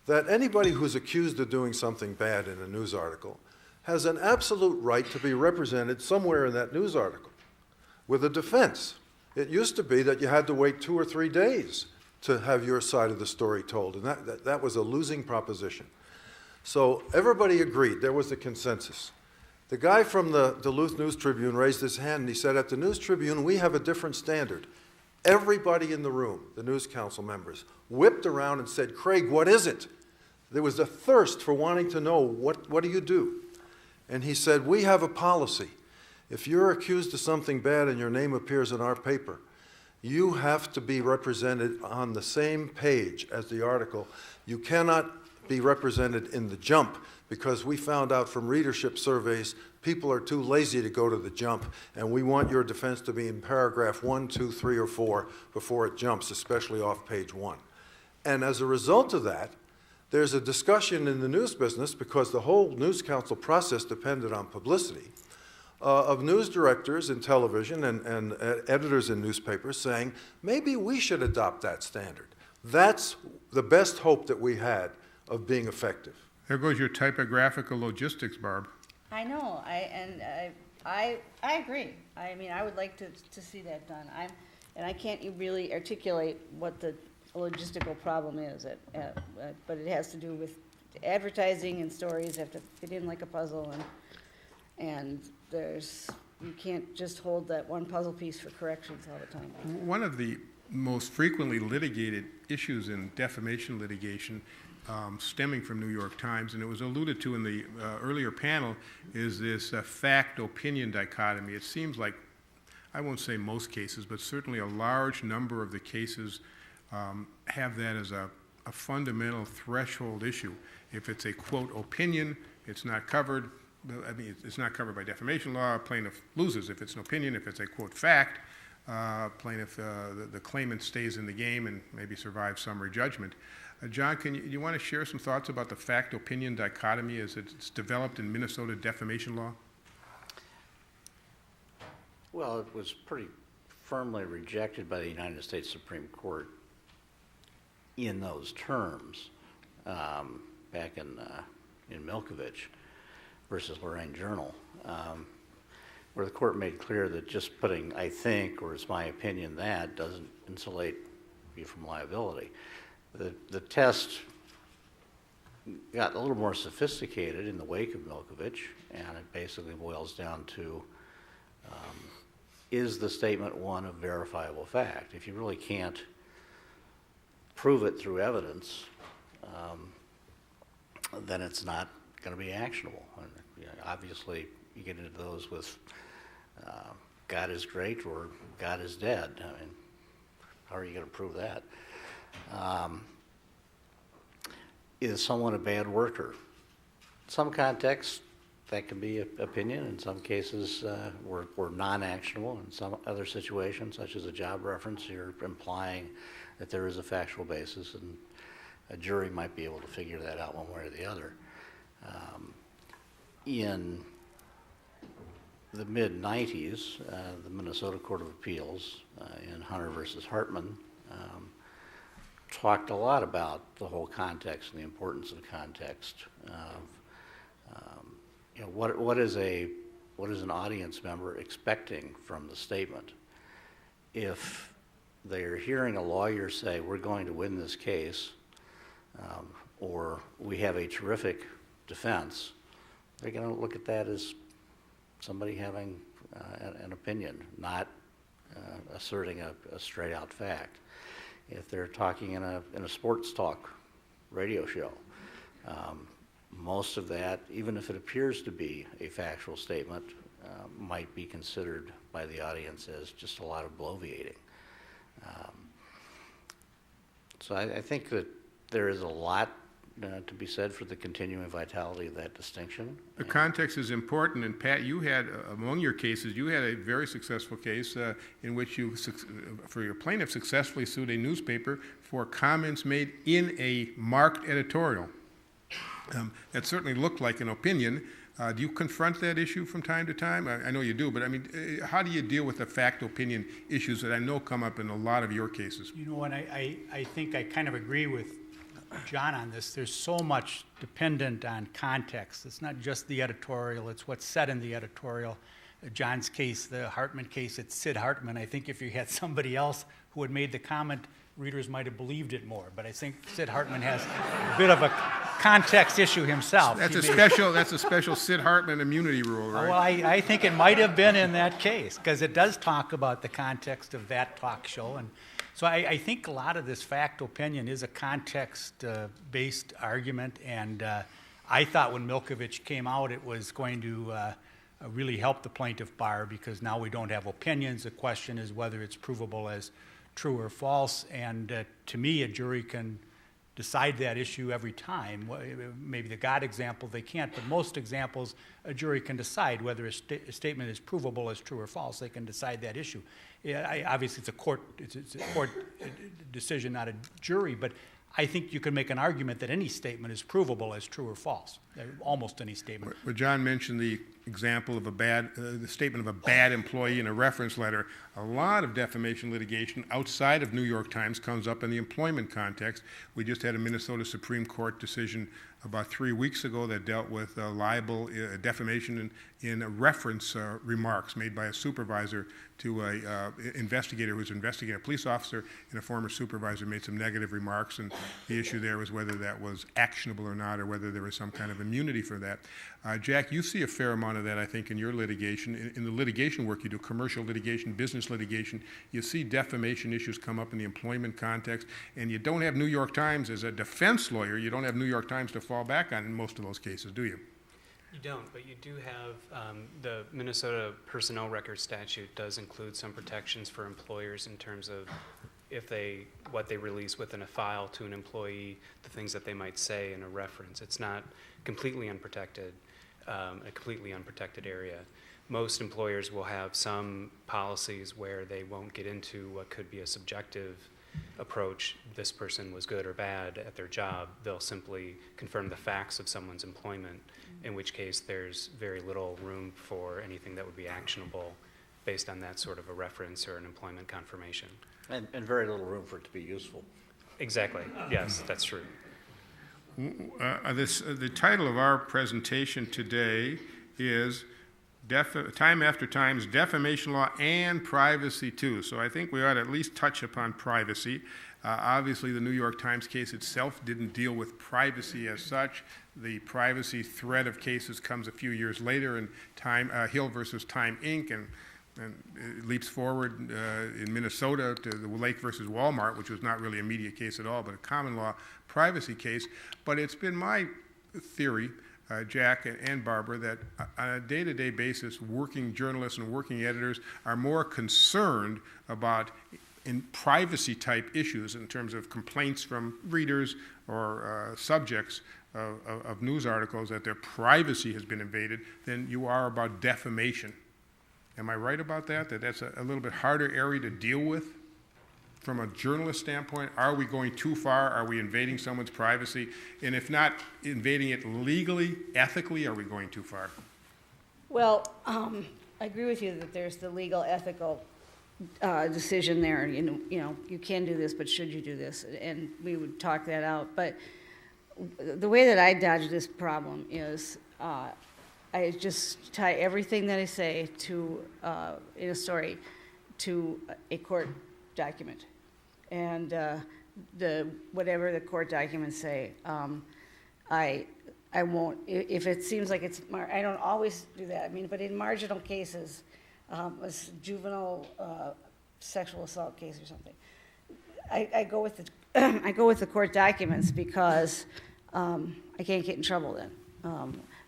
that anybody who's accused of doing something bad in a news article has an absolute right to be represented somewhere in that news article with a defense. It used to be that you had to wait 2 or 3 days to have your side of the story told, and that was a losing proposition. So everybody agreed. There was a consensus. The guy from the Duluth News Tribune raised his hand and he said, at the News Tribune, we have a different standard. Everybody in the room, the News Council members, whipped around and said, Craig, what is it? There was a thirst for wanting to know, what do you do? And he said, we have a policy. If you're accused of something bad and your name appears in our paper, You have to be represented on the same page as the article. You cannot be represented in the jump, because we found out from readership surveys people are too lazy to go to the jump, and we want your defense to be in paragraph 1, 2, 3, or 4 before it jumps, especially off page 1. And as a result of that, there's a discussion in the news business, because the whole News Council process depended on publicity, of news directors in television and editors in newspapers saying, maybe we should adopt that standard. That's the best hope that we had of being effective. There goes your typographical logistics, Barb. I know, I agree. I mean, I would like to see that done. And I can't really articulate what the logistical problem is, but it has to do with advertising, and stories have to fit in like a puzzle, and you can't just hold that one puzzle piece for corrections all the time. One of the most frequently litigated issues in defamation litigation, stemming from New York Times, and it was alluded to in the earlier panel, is this fact-opinion dichotomy. It seems like, I won't say most cases, but certainly a large number of the cases have that as a fundamental threshold issue. If it's a, quote, opinion, it's not covered. I mean, it's not covered by defamation law. A plaintiff loses. If it's an opinion, if it's a, quote, fact, plaintiff, the claimant stays in the game and maybe survives summary judgment. John, you want to share some thoughts about the fact-opinion dichotomy as it's developed in Minnesota defamation law? Well, it was pretty firmly rejected by the United States Supreme Court in those terms back in Milkovich versus Lorraine Journal, where the court made clear that just putting "I think" or "it's my opinion that" doesn't insulate you from liability. The test got a little more sophisticated in the wake of Milkovich, and it basically boils down to, is the statement one of verifiable fact? If you really can't prove it through evidence, then it's not going to be actionable. And, obviously, you get into those with God is great or God is dead. I mean, how are you going to prove that? Is someone a bad worker? In some contexts, that can be an opinion. In some cases, we're non-actionable. In some other situations, such as a job reference, you're implying that there is a factual basis, and a jury might be able to figure that out one way or the other. In the mid-90s, the Minnesota Court of Appeals in Hunter versus Hartman talked a lot about the whole context and the importance of context. What is an audience member expecting from the statement? If they're hearing a lawyer say, "We're going to win this case," or "We have a terrific defense," they're going to look at that as somebody having an opinion, not asserting a straight-out fact. If they're talking in a sports talk radio show, most of that, even if it appears to be a factual statement, might be considered by the audience as just a lot of bloviating. So I think that there is a lot to be said for the continuing vitality of that distinction. The context is important, and Pat, you had, among your cases, you had a very successful case in which you, for your plaintiff, successfully sued a newspaper for comments made in a marked editorial. That certainly looked like an opinion. Do you confront that issue from time to time? I know you do, but I mean, how do you deal with the fact-opinion issues that I know come up in a lot of your cases? You know, and I think I kind of agree with John on this. There's so much dependent on context. It's not just the editorial, it's what's said in the editorial. John's case, the Hartman case, it's Sid Hartman. I think if you had somebody else who had made the comment, readers might have believed it more. But I think Sid Hartman has a bit of a context issue himself. That's a special Sid Hartman immunity rule, right? Well, I think it might have been in that case, because it does talk about the context of that talk show. And so I think a lot of this fact opinion is a context-based argument. And I thought when Milkovich came out, it was going to really help the plaintiff bar, because now we don't have opinions. The question is whether it's provable as true or false, and to me, a jury can decide that issue every time. Maybe the God example they can't, but most examples a jury can decide whether a statement is provable as true or false. They can decide that issue. Obviously, it's a court decision, not a jury, but I think you can make an argument that any statement is provable as true or false. Almost any statement. Well, John mentioned the example of the statement of a bad employee in a reference letter. A lot of defamation litigation outside of New York Times comes up in the employment context. We just had a Minnesota Supreme Court decision about 3 weeks ago that dealt with libel, defamation in reference remarks made by a supervisor to an investigator who was investigating a police officer, and a former supervisor made some negative remarks, and the issue there was whether that was actionable or not, or whether there was some kind of immunity for that. Jack, you see a fair amount of that, I think, in your litigation. In the litigation work you do, commercial litigation, business litigation, you see defamation issues come up in the employment context, and you don't have New York Times as a defense lawyer. You don't have New York Times to fall back on in most of those cases, do you? You don't, but you do have the Minnesota Personnel Record Statute does include some protections for employers in terms of what they release within a file to an employee, the things that they might say in a reference. It's not completely unprotected, a completely unprotected area. Most employers will have some policies where they won't get into what could be a subjective approach, this person was good or bad at their job. They'll simply confirm the facts of someone's employment, in which case there's very little room for anything that would be actionable based on that sort of a reference or an employment confirmation. And very little room for it to be useful. Exactly. Yes, that's true. The title of our presentation today is Time After Time's Defamation Law and Privacy Too. So I think we ought to at least touch upon privacy. Obviously, the New York Times case itself didn't deal with privacy as such. The privacy thread of cases comes a few years later in Hill versus Time Inc., and it leaps forward in Minnesota to the Lake versus Walmart, which was not really a media case at all, but a common law privacy case. But it's been my theory, Jack and Barbara, that on a day-to-day basis, working journalists and working editors are more concerned about privacy-type issues in terms of complaints from readers or subjects of news articles that their privacy has been invaded than you are about defamation. Am I right about that? That that's a little bit harder area to deal with from a journalist standpoint? Are we going too far? Are we invading someone's privacy? And if not invading it legally, ethically, are we going too far? Well, I agree with you that there's the legal, ethical decision there. You know, you can do this, but should you do this? And we would talk that out. But the way that I dodge this problem is I just tie everything that I say to in a story to a court document, and whatever the court documents say, I won't. If it seems like it's, I don't always do that. I mean, but in marginal cases, a juvenile sexual assault case or something, I go with the I go with the court documents because I can't get in trouble then.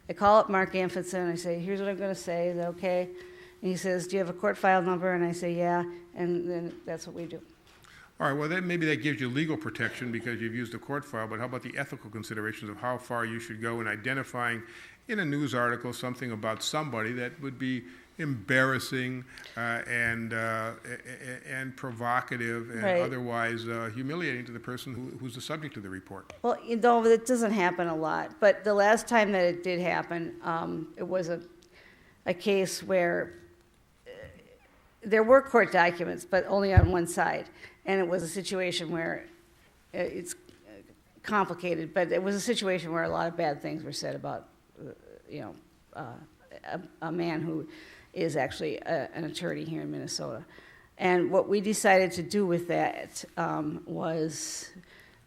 I call up Mark Amphitson, I say, here's what I'm going to say, is that okay? And he says, do you have a court file number? And I say, yeah, and then that's what we do. All right, well, maybe that gives you legal protection because you've used a court file, but how about the ethical considerations of how far you should go in identifying in a news article something about somebody that would be embarrassing and provocative and Right. otherwise humiliating to the person who's the subject of the report? Well, you know, it doesn't happen a lot, but the last time that it did happen, it was a case where there were court documents, but only on one side, and it was a situation where it's complicated, but it was a situation where a lot of bad things were said about, a man who is actually an attorney here in Minnesota. And what we decided to do with that was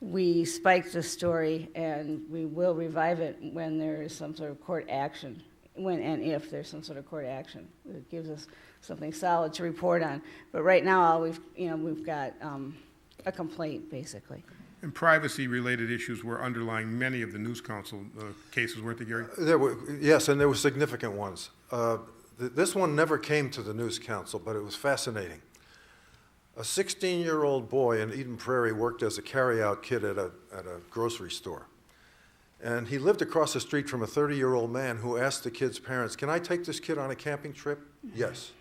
we spiked the story, and we will revive it when there is some sort of court action, when and if there's some sort of court action. It gives us something solid to report on. But right now, we've got a complaint, basically. And privacy-related issues were underlying many of the News Council cases, weren't they, Gary? Yes, and there were significant ones. This one never came to the News Council, but it was fascinating. A 16-year-old boy in Eden Prairie worked as a carry-out kid at a grocery store. And he lived across the street from a 30-year-old man who asked the kid's parents, "Can I take this kid on a camping trip?" Yes.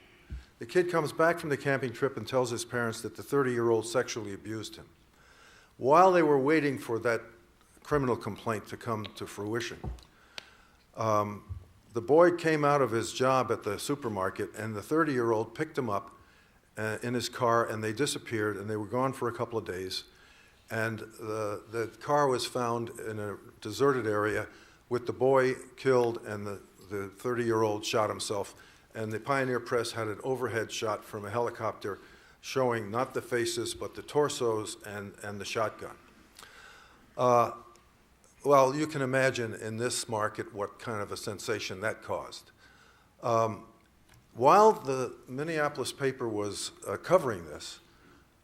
The kid comes back from the camping trip and tells his parents that the 30-year-old sexually abused him. While they were waiting for that criminal complaint to come to fruition, the boy came out of his job at the supermarket, and the 30-year-old picked him up in his car, and they disappeared, and they were gone for a couple of days. And the car was found in a deserted area with the boy killed, and the 30-year-old shot himself. And the Pioneer Press had an overhead shot from a helicopter showing not the faces, but the torsos and the shotgun. Well, you can imagine in this market what kind of a sensation that caused. While the Minneapolis paper was covering this,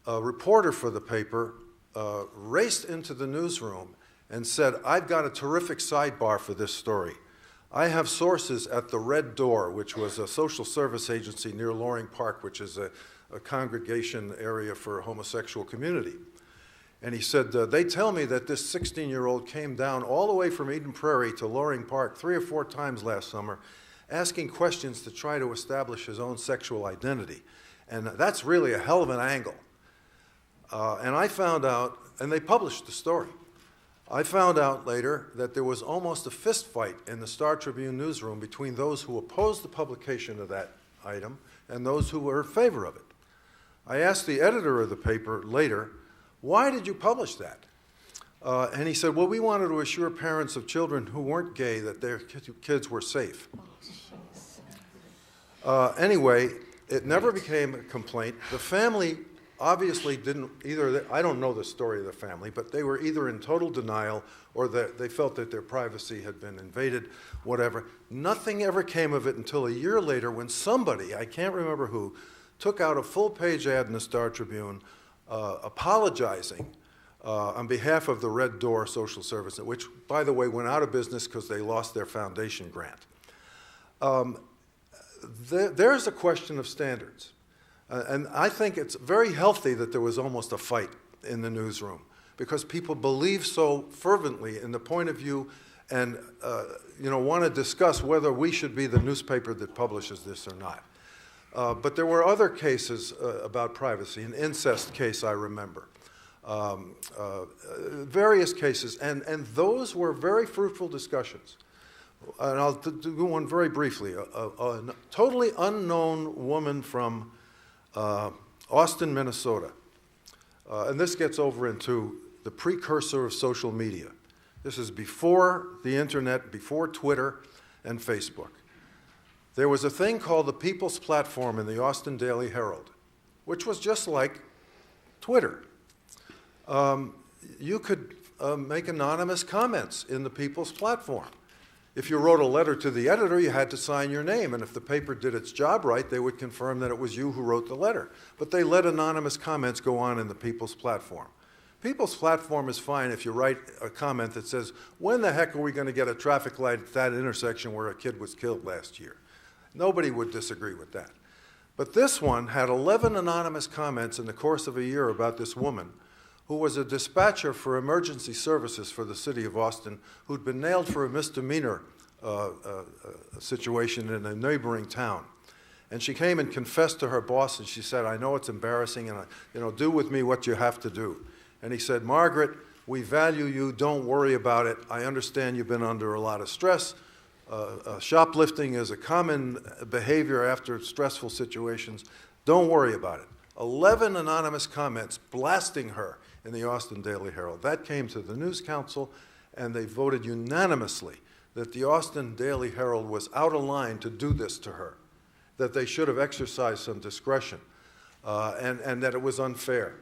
a reporter for the paper raced into the newsroom and said, "I've got a terrific sidebar for this story. I have sources at the Red Door," which was a social service agency near Loring Park, which is a congregation area for a homosexual community. And he said, "They tell me that this 16-year-old came down all the way from Eden Prairie to Loring Park 3 or 4 times last summer, asking questions to try to establish his own sexual identity. And that's really a hell of an angle." And I found out, and they published the story, I found out later that there was almost a fist fight in the Star Tribune newsroom between those who opposed the publication of that item and those who were in favor of it. I asked the editor of the paper later, "Why did you publish that?" And he said, "Well, we wanted to assure parents of children who weren't gay that their kids were safe." Anyway, it never became a complaint. The family obviously didn't either. I don't know the story of the family, but they were either in total denial or that they felt that their privacy had been invaded, whatever. Nothing ever came of it until a year later when somebody, I can't remember who, took out a full-page ad in the Star Tribune apologizing on behalf of the Red Door Social Service, which, by the way, went out of business because they lost their foundation grant. There's a question of standards. And I think it's very healthy that there was almost a fight in the newsroom because people believe so fervently in the point of view and want to discuss whether we should be the newspaper that publishes this or not. But there were other cases about privacy, an incest case I remember, various cases, and those were very fruitful discussions. And I'll do one very briefly. A totally unknown woman from Austin, Minnesota. And this gets over into the precursor of social media. This is before the internet, before Twitter and Facebook. There was a thing called the People's Platform in the Austin Daily Herald, which was just like Twitter. You could make anonymous comments in the People's Platform. If you wrote a letter to the editor, you had to sign your name, and if the paper did its job right, they would confirm that it was you who wrote the letter. But they let anonymous comments go on in the People's Platform. People's Platform is fine if you write a comment that says, "When the heck are we going to get a traffic light at that intersection where a kid was killed last year?" Nobody would disagree with that. But this one had 11 anonymous comments in the course of a year about this woman who was a dispatcher for emergency services for the city of Austin, who'd been nailed for a misdemeanor situation in a neighboring town. And she came and confessed to her boss, and she said, "I know it's embarrassing, and do with me what you have to do." And he said, "Margaret, we value you. Don't worry about it. I understand you've been under a lot of stress. Shoplifting is a common behavior after stressful situations. Don't worry about it." 11 anonymous comments blasting her in the Austin Daily Herald. That came to the News Council, and they voted unanimously that the Austin Daily Herald was out of line to do this to her, that they should have exercised some discretion, and that it was unfair.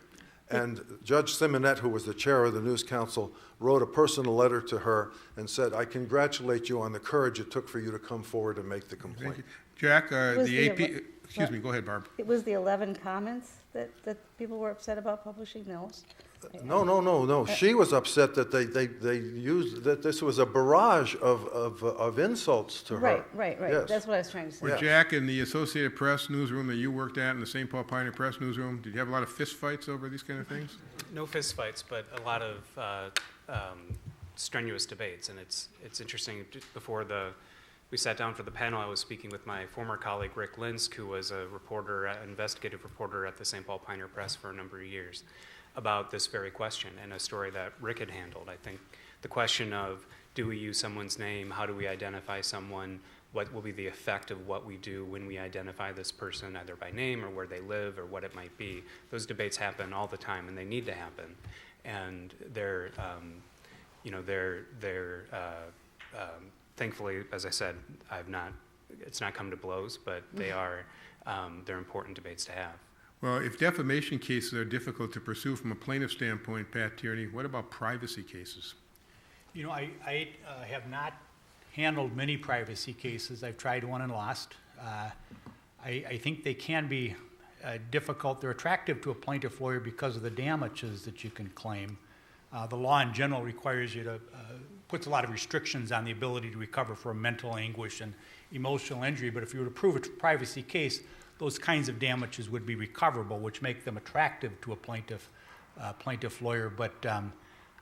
And Judge Simonette, who was the chair of the News Council, wrote a personal letter to her and said, "I congratulate you on the courage it took for you to come forward and make the complaint." Thank you. Jack, the AP, Excuse me, go ahead, Barb. It was the 11 comments that people were upset about publishing those? No. She was upset that they used, that this was a barrage of insults to her. Right. Yes. That's what I was trying to say. Were Yeah. Jack, in the Associated Press newsroom that you worked at, in the St. Paul Pioneer Press newsroom, did you have a lot of fist fights over these kind of things? No fistfights, but a lot of strenuous debates, and it's interesting. Before we sat down for the panel, I was speaking with my former colleague Rick Linsk, who was a reporter, an investigative reporter at the St. Paul Pioneer Press for a number of years, about this very question, and a story that Rick had handled. I think the question of, do we use someone's name? How do we identify someone? What will be the effect of what we do when we identify this person, either by name or where they live or what it might be? Those debates happen all the time, and they need to happen. And they're thankfully, as I said, it's not come to blows, but they're important debates to have. Well, if defamation cases are difficult to pursue from a plaintiff standpoint, Pat Tierney, what about privacy cases? You know, I have not handled many privacy cases. I've tried one and lost. I think they can be difficult. They're attractive to a plaintiff lawyer because of the damages that you can claim. The law in general requires you to, puts a lot of restrictions on the ability to recover from mental anguish and emotional injury, but if you were to prove a privacy case, those kinds of damages would be recoverable, which make them attractive to a plaintiff lawyer. But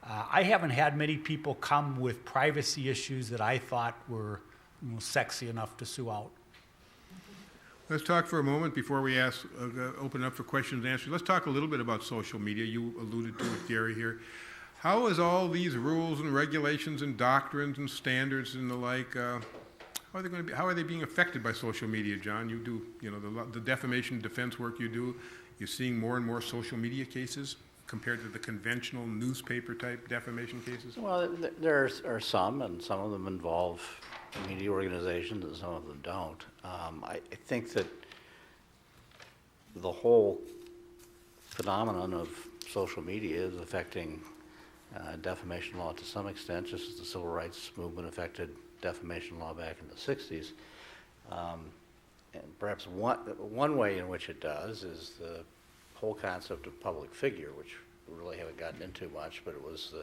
I haven't had many people come with privacy issues that I thought were sexy enough to sue out. Let's talk for a moment before we open up for questions and answers. Let's talk a little bit about social media. You alluded to it, Gary, here. How is all these rules and regulations and doctrines and standards and the like, how are they being affected by social media, John? You do, the defamation defense work you do. You're seeing more and more social media cases compared to the conventional newspaper-type defamation cases? Well, there are some, and some of them involve media organizations, and some of them don't. I think that the whole phenomenon of social media is affecting defamation law to some extent, just as the civil rights movement affected defamation law back in the 60s. And perhaps one way in which it does is the whole concept of public figure, which we really haven't gotten into much, but it was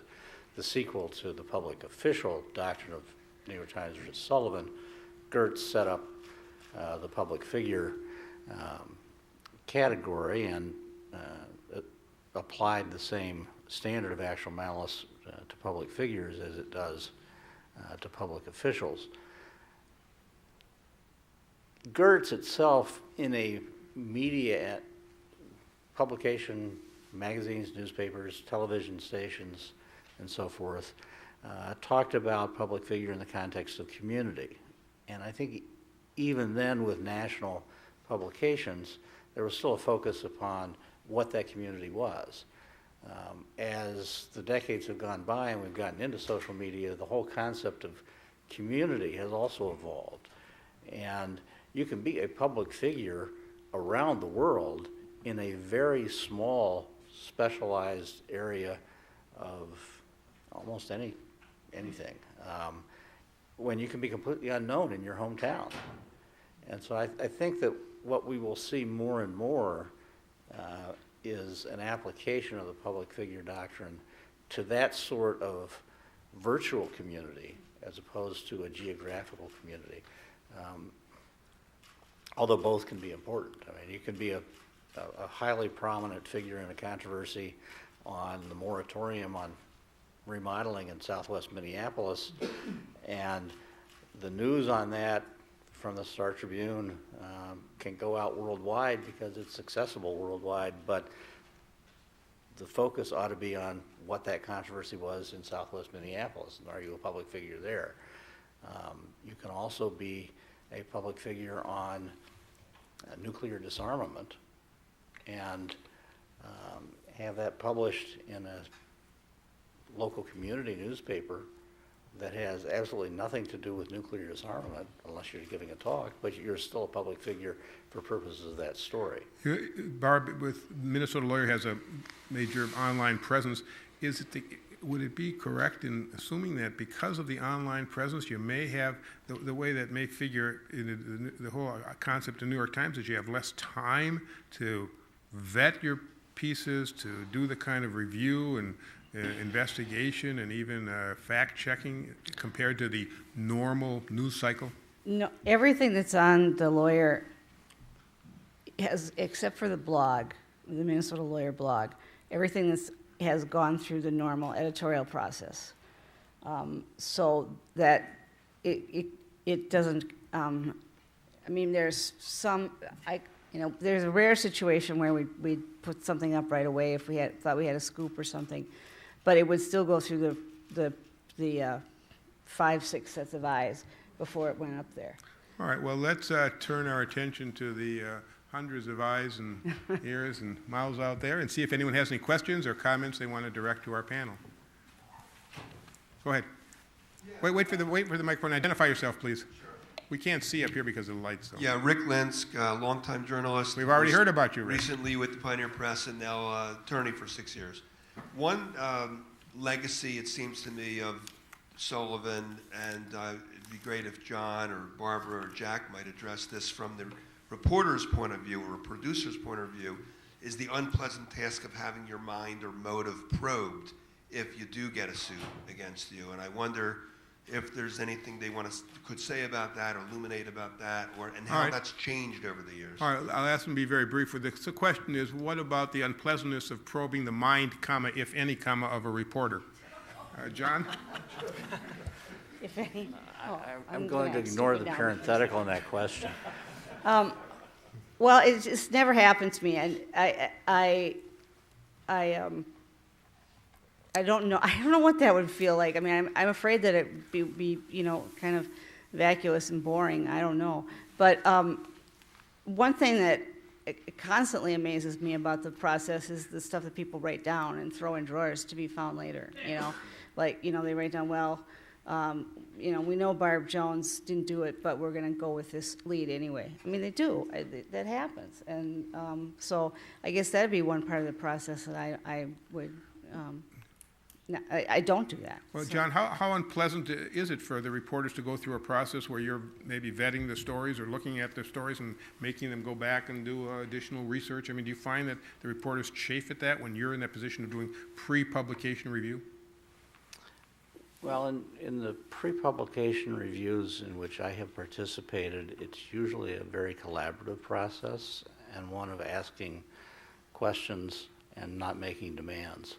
the sequel to the public official doctrine of New York Times versus Sullivan. Gertz set up the public figure category and applied the same standard of actual malice to public figures as it does to public officials. Gertz itself, in a media publication, magazines, newspapers, television stations, and so forth, talked about public figure in the context of community. And I think even then with national publications, there was still a focus upon what that community was. As the decades have gone by and we've gotten into social media, the whole concept of community has also evolved. And you can be a public figure around the world in a very small, specialized area of almost anything, when you can be completely unknown in your hometown. And so I think that what we will see more and more is an application of the public figure doctrine to that sort of virtual community as opposed to a geographical community. Although both can be important. I mean, you can be a highly prominent figure in a controversy on the moratorium on remodeling in Southwest Minneapolis, and the news on that from the Star Tribune can go out worldwide because it's accessible worldwide, but the focus ought to be on what that controversy was in Southwest Minneapolis, and are you a public figure there? You can also be a public figure on nuclear disarmament and have that published in a local community newspaper that has absolutely nothing to do with nuclear disarmament, unless you're giving a talk, but you're still a public figure for purposes of that story. Barb, with Minnesota Lawyer has a major online presence. would it be correct in assuming that because of the online presence, you may have, the way that may figure in the whole concept of New York Times is you have less time to vet your pieces, to do the kind of review and investigation and even fact-checking compared to the normal news cycle? No, everything that's on the lawyer has, except for the blog, the Minnesota Lawyer blog, everything has gone through the normal editorial process. So that it doesn't, I mean, there's some, there's a rare situation where we'd put something up right away if we thought we had a scoop or something, but it would still go through the 5-6 sets of eyes before it went up there. All right, well, let's turn our attention to the hundreds of eyes and ears and mouths out there and see if anyone has any questions or comments they want to direct to our panel. Go ahead. Wait for the microphone. Identify yourself, please. Sure. We can't see up here because of the lights. So. Yeah, Rick Lensk, longtime journalist. We've already heard about you, Rick. Recently with the Pioneer Press and now attorney for 6 years. One legacy, it seems to me, of Sullivan, and it'd be great if John or Barbara or Jack might address this from the reporter's point of view or a producer's point of view, is the unpleasant task of having your mind or motive probed if you do get a suit against you. And I wonder if there's anything they could say about that or illuminate about that, and how that's changed over the years. All right, I'll ask them to be very brief with this. The question is, what about the unpleasantness of probing the mind, if any, of a reporter? John? If any. I'm going to ignore the parenthetical in that question. Well, it just never happened to me, and I don't know. I don't know what that would feel like. I mean, I'm afraid that it be kind of vacuous and boring. I don't know. But one thing that constantly amazes me about the process is the stuff that people write down and throw in drawers to be found later. They write down, well, we know Barb Jones didn't do it, but we're going to go with this lead anyway. I mean, they do. That happens. And so I guess that'd be one part of the process that I would, I don't do that. Well, so. John, how unpleasant is it for the reporters to go through a process where you're maybe vetting the stories or looking at the stories and making them go back and do additional research? I mean, do you find that the reporters chafe at that when you're in that position of doing pre-publication review? Well, in the pre-publication reviews in which I have participated, it's usually a very collaborative process and one of asking questions and not making demands.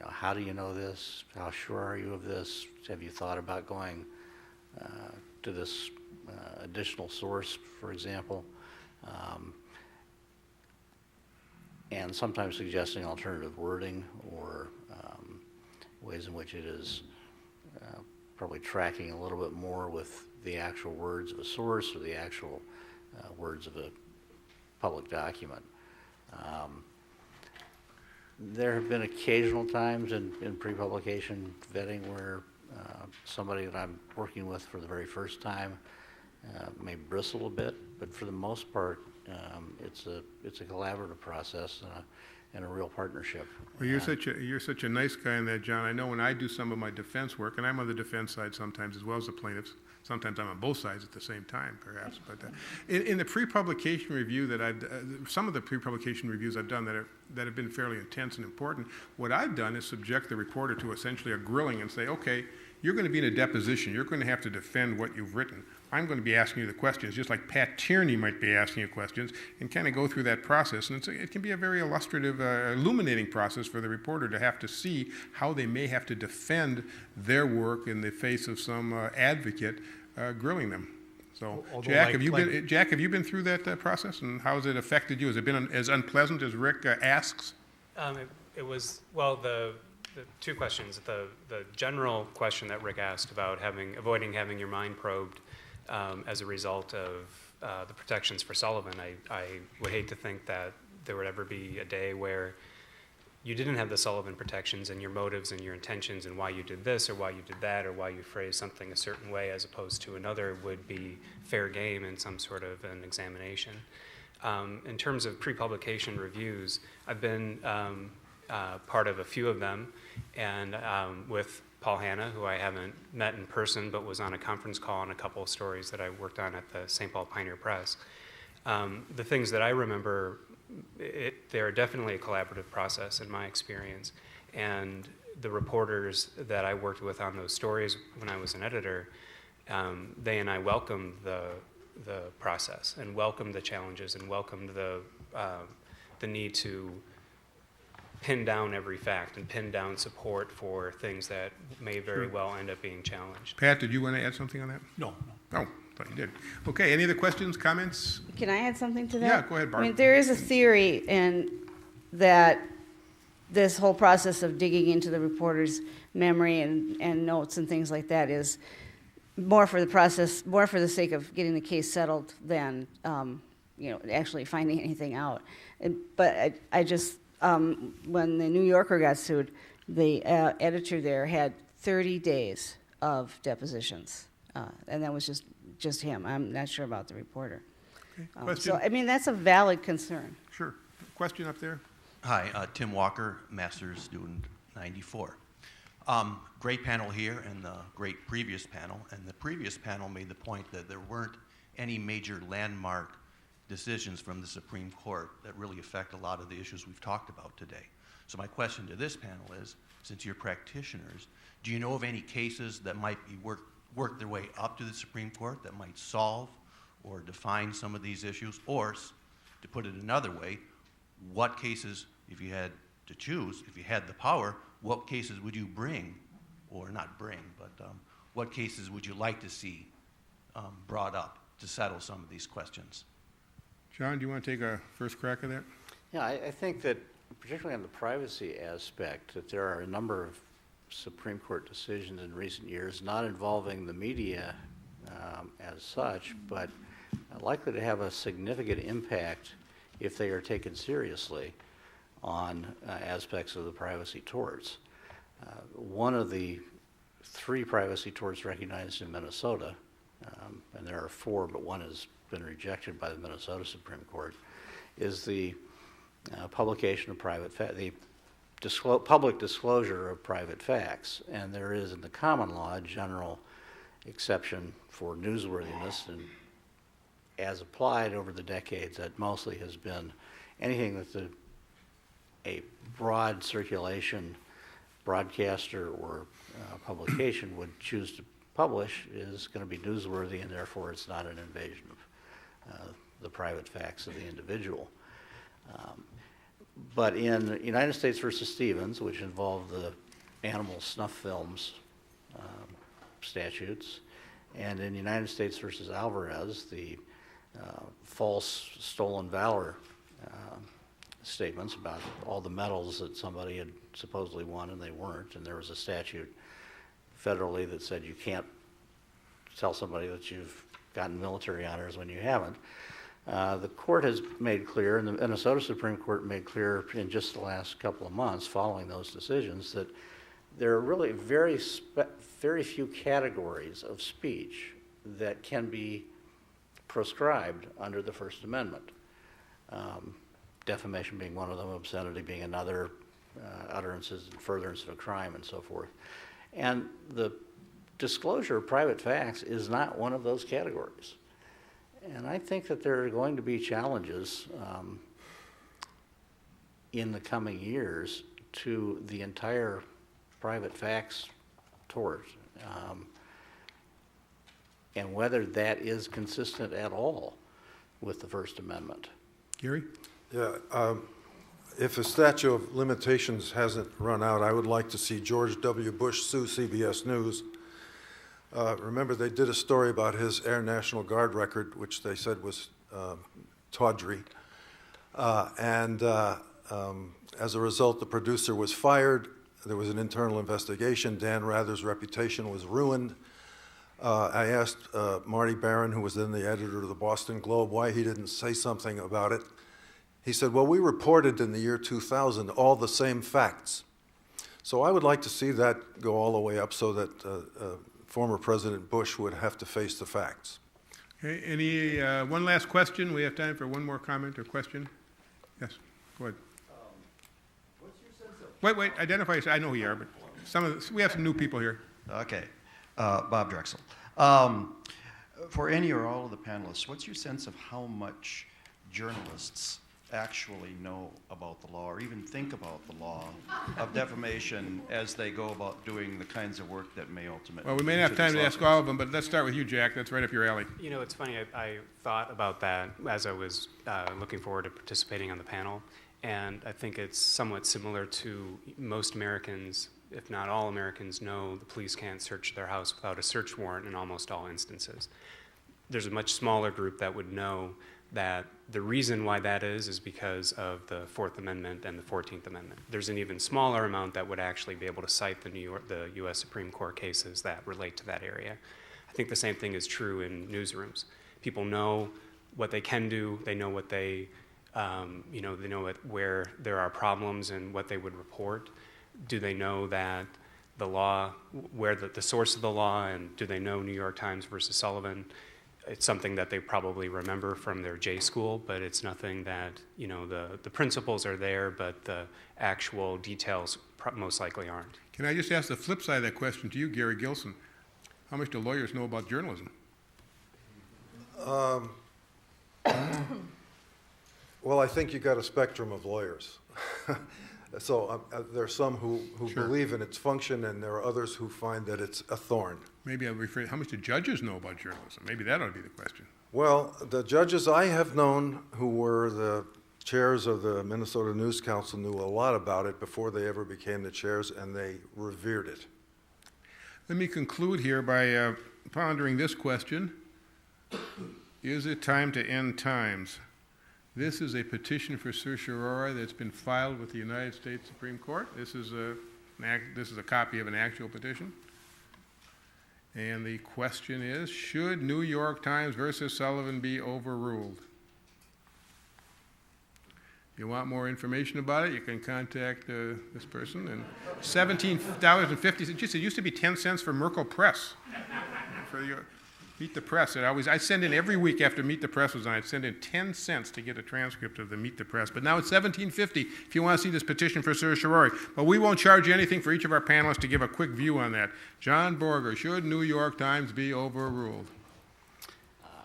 How do you know this? How sure are you of this? Have you thought about going to this additional source, for example? And sometimes suggesting alternative wording or ways in which it is probably tracking a little bit more with the actual words of a source or the actual words of a public document. There have been occasional times in pre-publication vetting where somebody that I'm working with for the very first time may bristle a bit, but for the most part, it's a collaborative process and a real partnership. Well, you're such a nice guy in that, John. I know when I do some of my defense work, and I'm on the defense side sometimes as well as the plaintiffs. Sometimes I'm on both sides at the same time, perhaps. But in the pre-publication review some of the pre-publication reviews I've done that have been fairly intense and important, what I've done is subject the reporter to essentially a grilling and say, okay, you're going to be in a deposition. You're going to have to defend what you've written. I'm going to be asking you the questions, just like Pat Tierney might be asking you questions, and kind of go through that process. And it can be a very illustrative, illuminating process for the reporter to have to see how they may have to defend their work in the face of some advocate grilling them. So, Jack, have you been through that process, and how has it affected you? Has it been as unpleasant as Rick asks? It was, well, the two questions. The general question that Rick asked about avoiding having your mind probed as a result of the protections for Sullivan. I would hate to think that there would ever be a day where you didn't have the Sullivan protections and your motives and your intentions and why you did this or why you did that or why you phrased something a certain way as opposed to another would be fair game in some sort of an examination. In terms of pre-publication reviews, I've been part of a few of them, and with Paul Hanna, who I haven't met in person but was on a conference call on a couple of stories that I worked on at the St. Paul Pioneer Press. The things that I remember, they're definitely a collaborative process in my experience, and the reporters that I worked with on those stories when I was an editor, they and I welcomed the process and welcomed the challenges and welcomed the need to pin down every fact and pin down support for things that may very well end up being challenged. Pat, did you want to add something on that? No. Oh, thought you did. Okay, any other questions, comments? Can I add something to that? Yeah, go ahead, Barbara. I mean, there is a theory in that this whole process of digging into the reporter's memory and notes and things like that is more for the sake of getting the case settled than actually finding anything out. But I just when the New Yorker got sued, the editor there had 30 days of depositions, and that was just him. I'm not sure about the reporter. Okay. Question? So I mean, that's a valid concern. Sure. Question up there? Hi, Tim Walker, master's student 94. Great panel here and the great previous panel. And the previous panel made the point that there weren't any major landmark decisions from the Supreme Court that really affect a lot of the issues we've talked about today. So my question to this panel is, since you're practitioners, do you know of any cases that might be work their way up to the Supreme Court that might solve or define some of these issues? Or, to put it another way, what cases, if you had to choose, if you had the power, what cases would you bring, or not bring, but what cases would you like to see brought up to settle some of these questions? John, do you want to take a first crack at that? Yeah, I think that particularly on the privacy aspect, that there are a number of Supreme Court decisions in recent years, not involving the media as such, but likely to have a significant impact if they are taken seriously on aspects of the privacy torts. One of the 3 privacy torts recognized in Minnesota, and there are 4, but one has been rejected by the Minnesota Supreme Court, is the publication of public disclosure of private facts. And there is in the common law a general exception for newsworthiness, and as applied over the decades, that mostly has been anything that a broad circulation broadcaster or publication would choose to publish is going to be newsworthy, and therefore it's not an invasion of the private facts of the individual. But in United States versus Stevens, which involved the animal snuff films statutes, and in United States versus Alvarez, the false stolen valor statements about all the medals that somebody had supposedly won and they weren't, and there was a statute federally that said you can't tell somebody that you've gotten military honors when you haven't. The court has made clear, and the Minnesota Supreme Court made clear in just the last couple of months following those decisions, that there are really very few categories of speech that can be proscribed under the First Amendment. Defamation being one of them, obscenity being another, utterances and furtherance of a crime and so forth. And the disclosure of private facts is not one of those categories. And I think that there are going to be challenges in the coming years to the entire private facts tort, and whether that is consistent at all with the First Amendment. Gary? Yeah, if the statute of limitations hasn't run out, I would like to see George W. Bush sue CBS News. Remember, they did a story about his Air National Guard record, which they said was tawdry. And as a result, the producer was fired. There was an internal investigation. Dan Rather's reputation was ruined. I asked Marty Barron, who was then the editor of the Boston Globe, why he didn't say something about it. He said, well, we reported in the year 2000 all the same facts. So I would like to see that go all the way up so that former President Bush would have to face the facts. Okay, any, one last question? We have time for one more comment or question. Yes, go ahead. What's your sense Wait, identify yourself. I know who you are, but we have some new people here. Okay. Bob Drexel. For any or all of the panelists, what's your sense of how much journalists actually know about the law or even think about the law of defamation as they go about doing the kinds of work that may ultimately... Well, we may not have time to ask all of them, but let's start with you, Jack. That's right up your alley. You know, it's funny, I thought about that as I was looking forward to participating on the panel, and I think it's somewhat similar to most Americans, if not all Americans, know the police can't search their house without a search warrant in almost all instances. There's a much smaller group that would know that the reason why that is because of the Fourth Amendment and the 14th Amendment. There's an even smaller amount that would actually be able to cite the U.S. Supreme Court cases that relate to that area. I think the same thing is true in newsrooms. People know what they can do. They know what they know where there are problems and what they would report. Do they know that the law, where the source of the law, and do they know New York Times versus Sullivan? It's something that they probably remember from their J school, but it's nothing that, the principles are there, but the actual details most likely aren't. Can I just ask the flip side of that question to you, Gary Gilson? How much do lawyers know about journalism? Well, I think you got a spectrum of lawyers. So there are some who Sure. believe in its function, and there are others who find that it's a thorn. Maybe I'll rephrase, how much do judges know about journalism? Maybe that ought to be the question. Well, the judges I have known who were the chairs of the Minnesota News Council knew a lot about it before they ever became the chairs, and they revered it. Let me conclude here by pondering this question. Is it time to end times? This is a petition for certiorari that's been filed with the United States Supreme Court. This is a copy of an actual petition. And the question is, should New York Times versus Sullivan be overruled? If you want more information about it, you can contact this person. And $17.50. It used to be 10 cents for Merkel Press. For your Meet the Press. I send in every week after Meet the Press was on, I'd send in 10 cents to get a transcript of the Meet the Press. But now it's $17.50 if you want to see this petition for certiorari. But we won't charge you anything for each of our panelists to give a quick view on that. John Borger, should New York Times be overruled?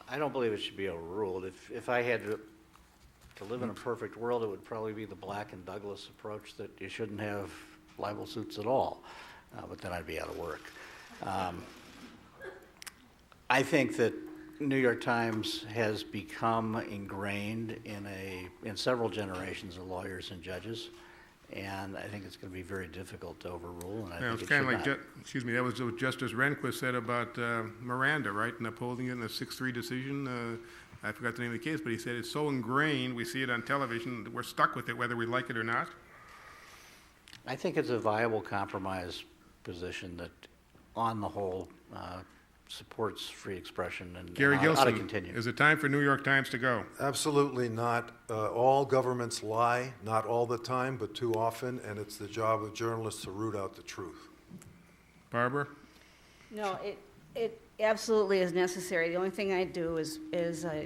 I don't believe it should be overruled. If I had to live in a perfect world, it would probably be the Black and Douglas approach that you shouldn't have libel suits at all. But then I'd be out of work. I think that New York Times has become ingrained in several generations of lawyers and judges, and I think it's going to be very difficult to overrule. And I think it's kind of like, that was what Justice Rehnquist said about Miranda, right? And upholding it in a 6-3 decision. I forgot the name of the case, but he said it's so ingrained, we see it on television, that we're stuck with it whether we like it or not. I think it's a viable compromise position that, on the whole, supports free expression and Gary ought Gilson, to continue. is it time for New York Times to go? Absolutely not. All governments lie, not all the time, but too often, and it's the job of journalists to root out the truth. Barbara? No, it absolutely is necessary. The only thing I do is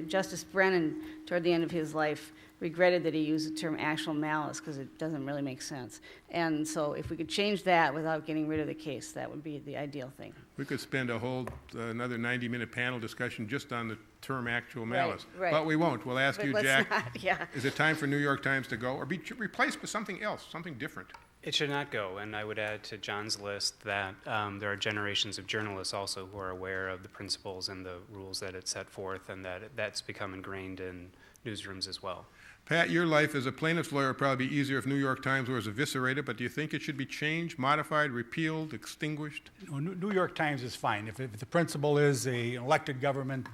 Justice Brennan, toward the end of his life, regretted that he used the term actual malice because it doesn't really make sense. And so if we could change that without getting rid of the case, that would be the ideal thing. We could spend a whole another 90-minute panel discussion just on the term actual malice. Right. But we won't. We'll ask you, Jack, Yeah. is it time for New York Times to go or be replaced with something else, something different? It should not go, and I would add to John's list that there are generations of journalists also who are aware of the principles and the rules that it set forth, and that's become ingrained in newsrooms as well. Pat, your life as a plaintiff's lawyer would probably be easier if New York Times was eviscerated, but do you think it should be changed, modified, repealed, extinguished? New York Times is fine. If the principle is an elected government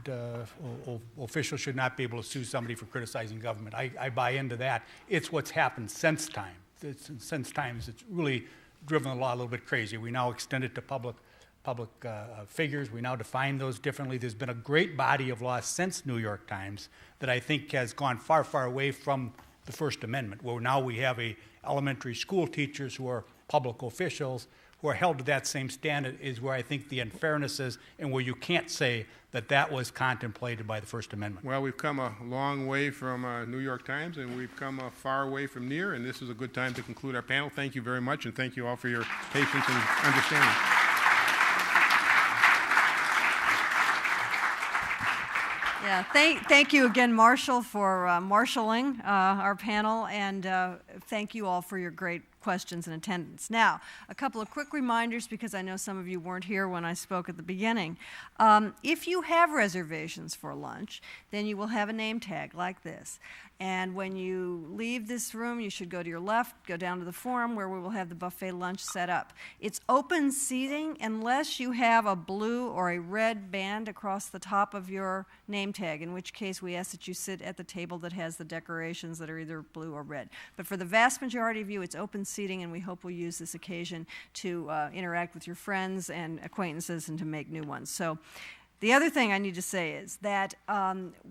official should not be able to sue somebody for criticizing government, I buy into that. It's what's happened since time. Since times, it's really driven the law a little bit crazy. We now extend it to public figures. We now define those differently. There's been a great body of law since New York Times that I think has gone far, far away from the First Amendment, where now we have elementary school teachers who are public officials who are held to that same standard is where I think the unfairness is, and where you can't say that that was contemplated by the First Amendment. Well, we've come a long way from New York Times, and we've come a far way from near, and this is a good time to conclude our panel. Thank you very much, and thank you all for your patience and understanding. Yeah, thank you again, Marshall, for marshaling our panel, and thank you all for your great questions and attendance. Now, a couple of quick reminders, because I know some of you weren't here when I spoke at the beginning. If you have reservations for lunch, then you will have a name tag like this. And when you leave this room, you should go to your left, go down to the forum where we will have the buffet lunch set up. It's open seating unless you have a blue or a red band across the top of your name tag, in which case we ask that you sit at the table that has the decorations that are either blue or red. But for the vast majority of you, it's open seating, and we hope we'll use this occasion to interact with your friends and acquaintances and to make new ones. So the other thing I need to say is that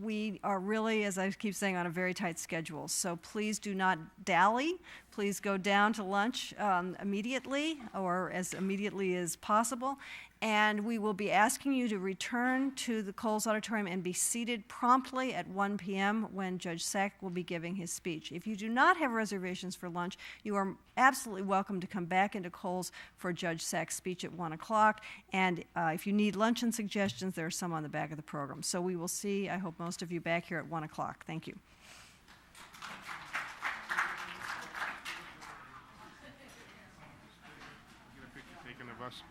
we are really, as I keep saying, on a very tight schedule. So please do not dally. Please go down to lunch immediately, or as immediately as possible. And we will be asking you to return to the Coles Auditorium and be seated promptly at 1 p.m. when Judge Sack will be giving his speech. If you do not have reservations for lunch, you are absolutely welcome to come back into Coles for Judge Sack's speech at 1 o'clock. And if you need luncheon suggestions, there are some on the back of the program. So we will see, I hope, most of you back here at 1 o'clock. Thank you. Get a picture taken of us.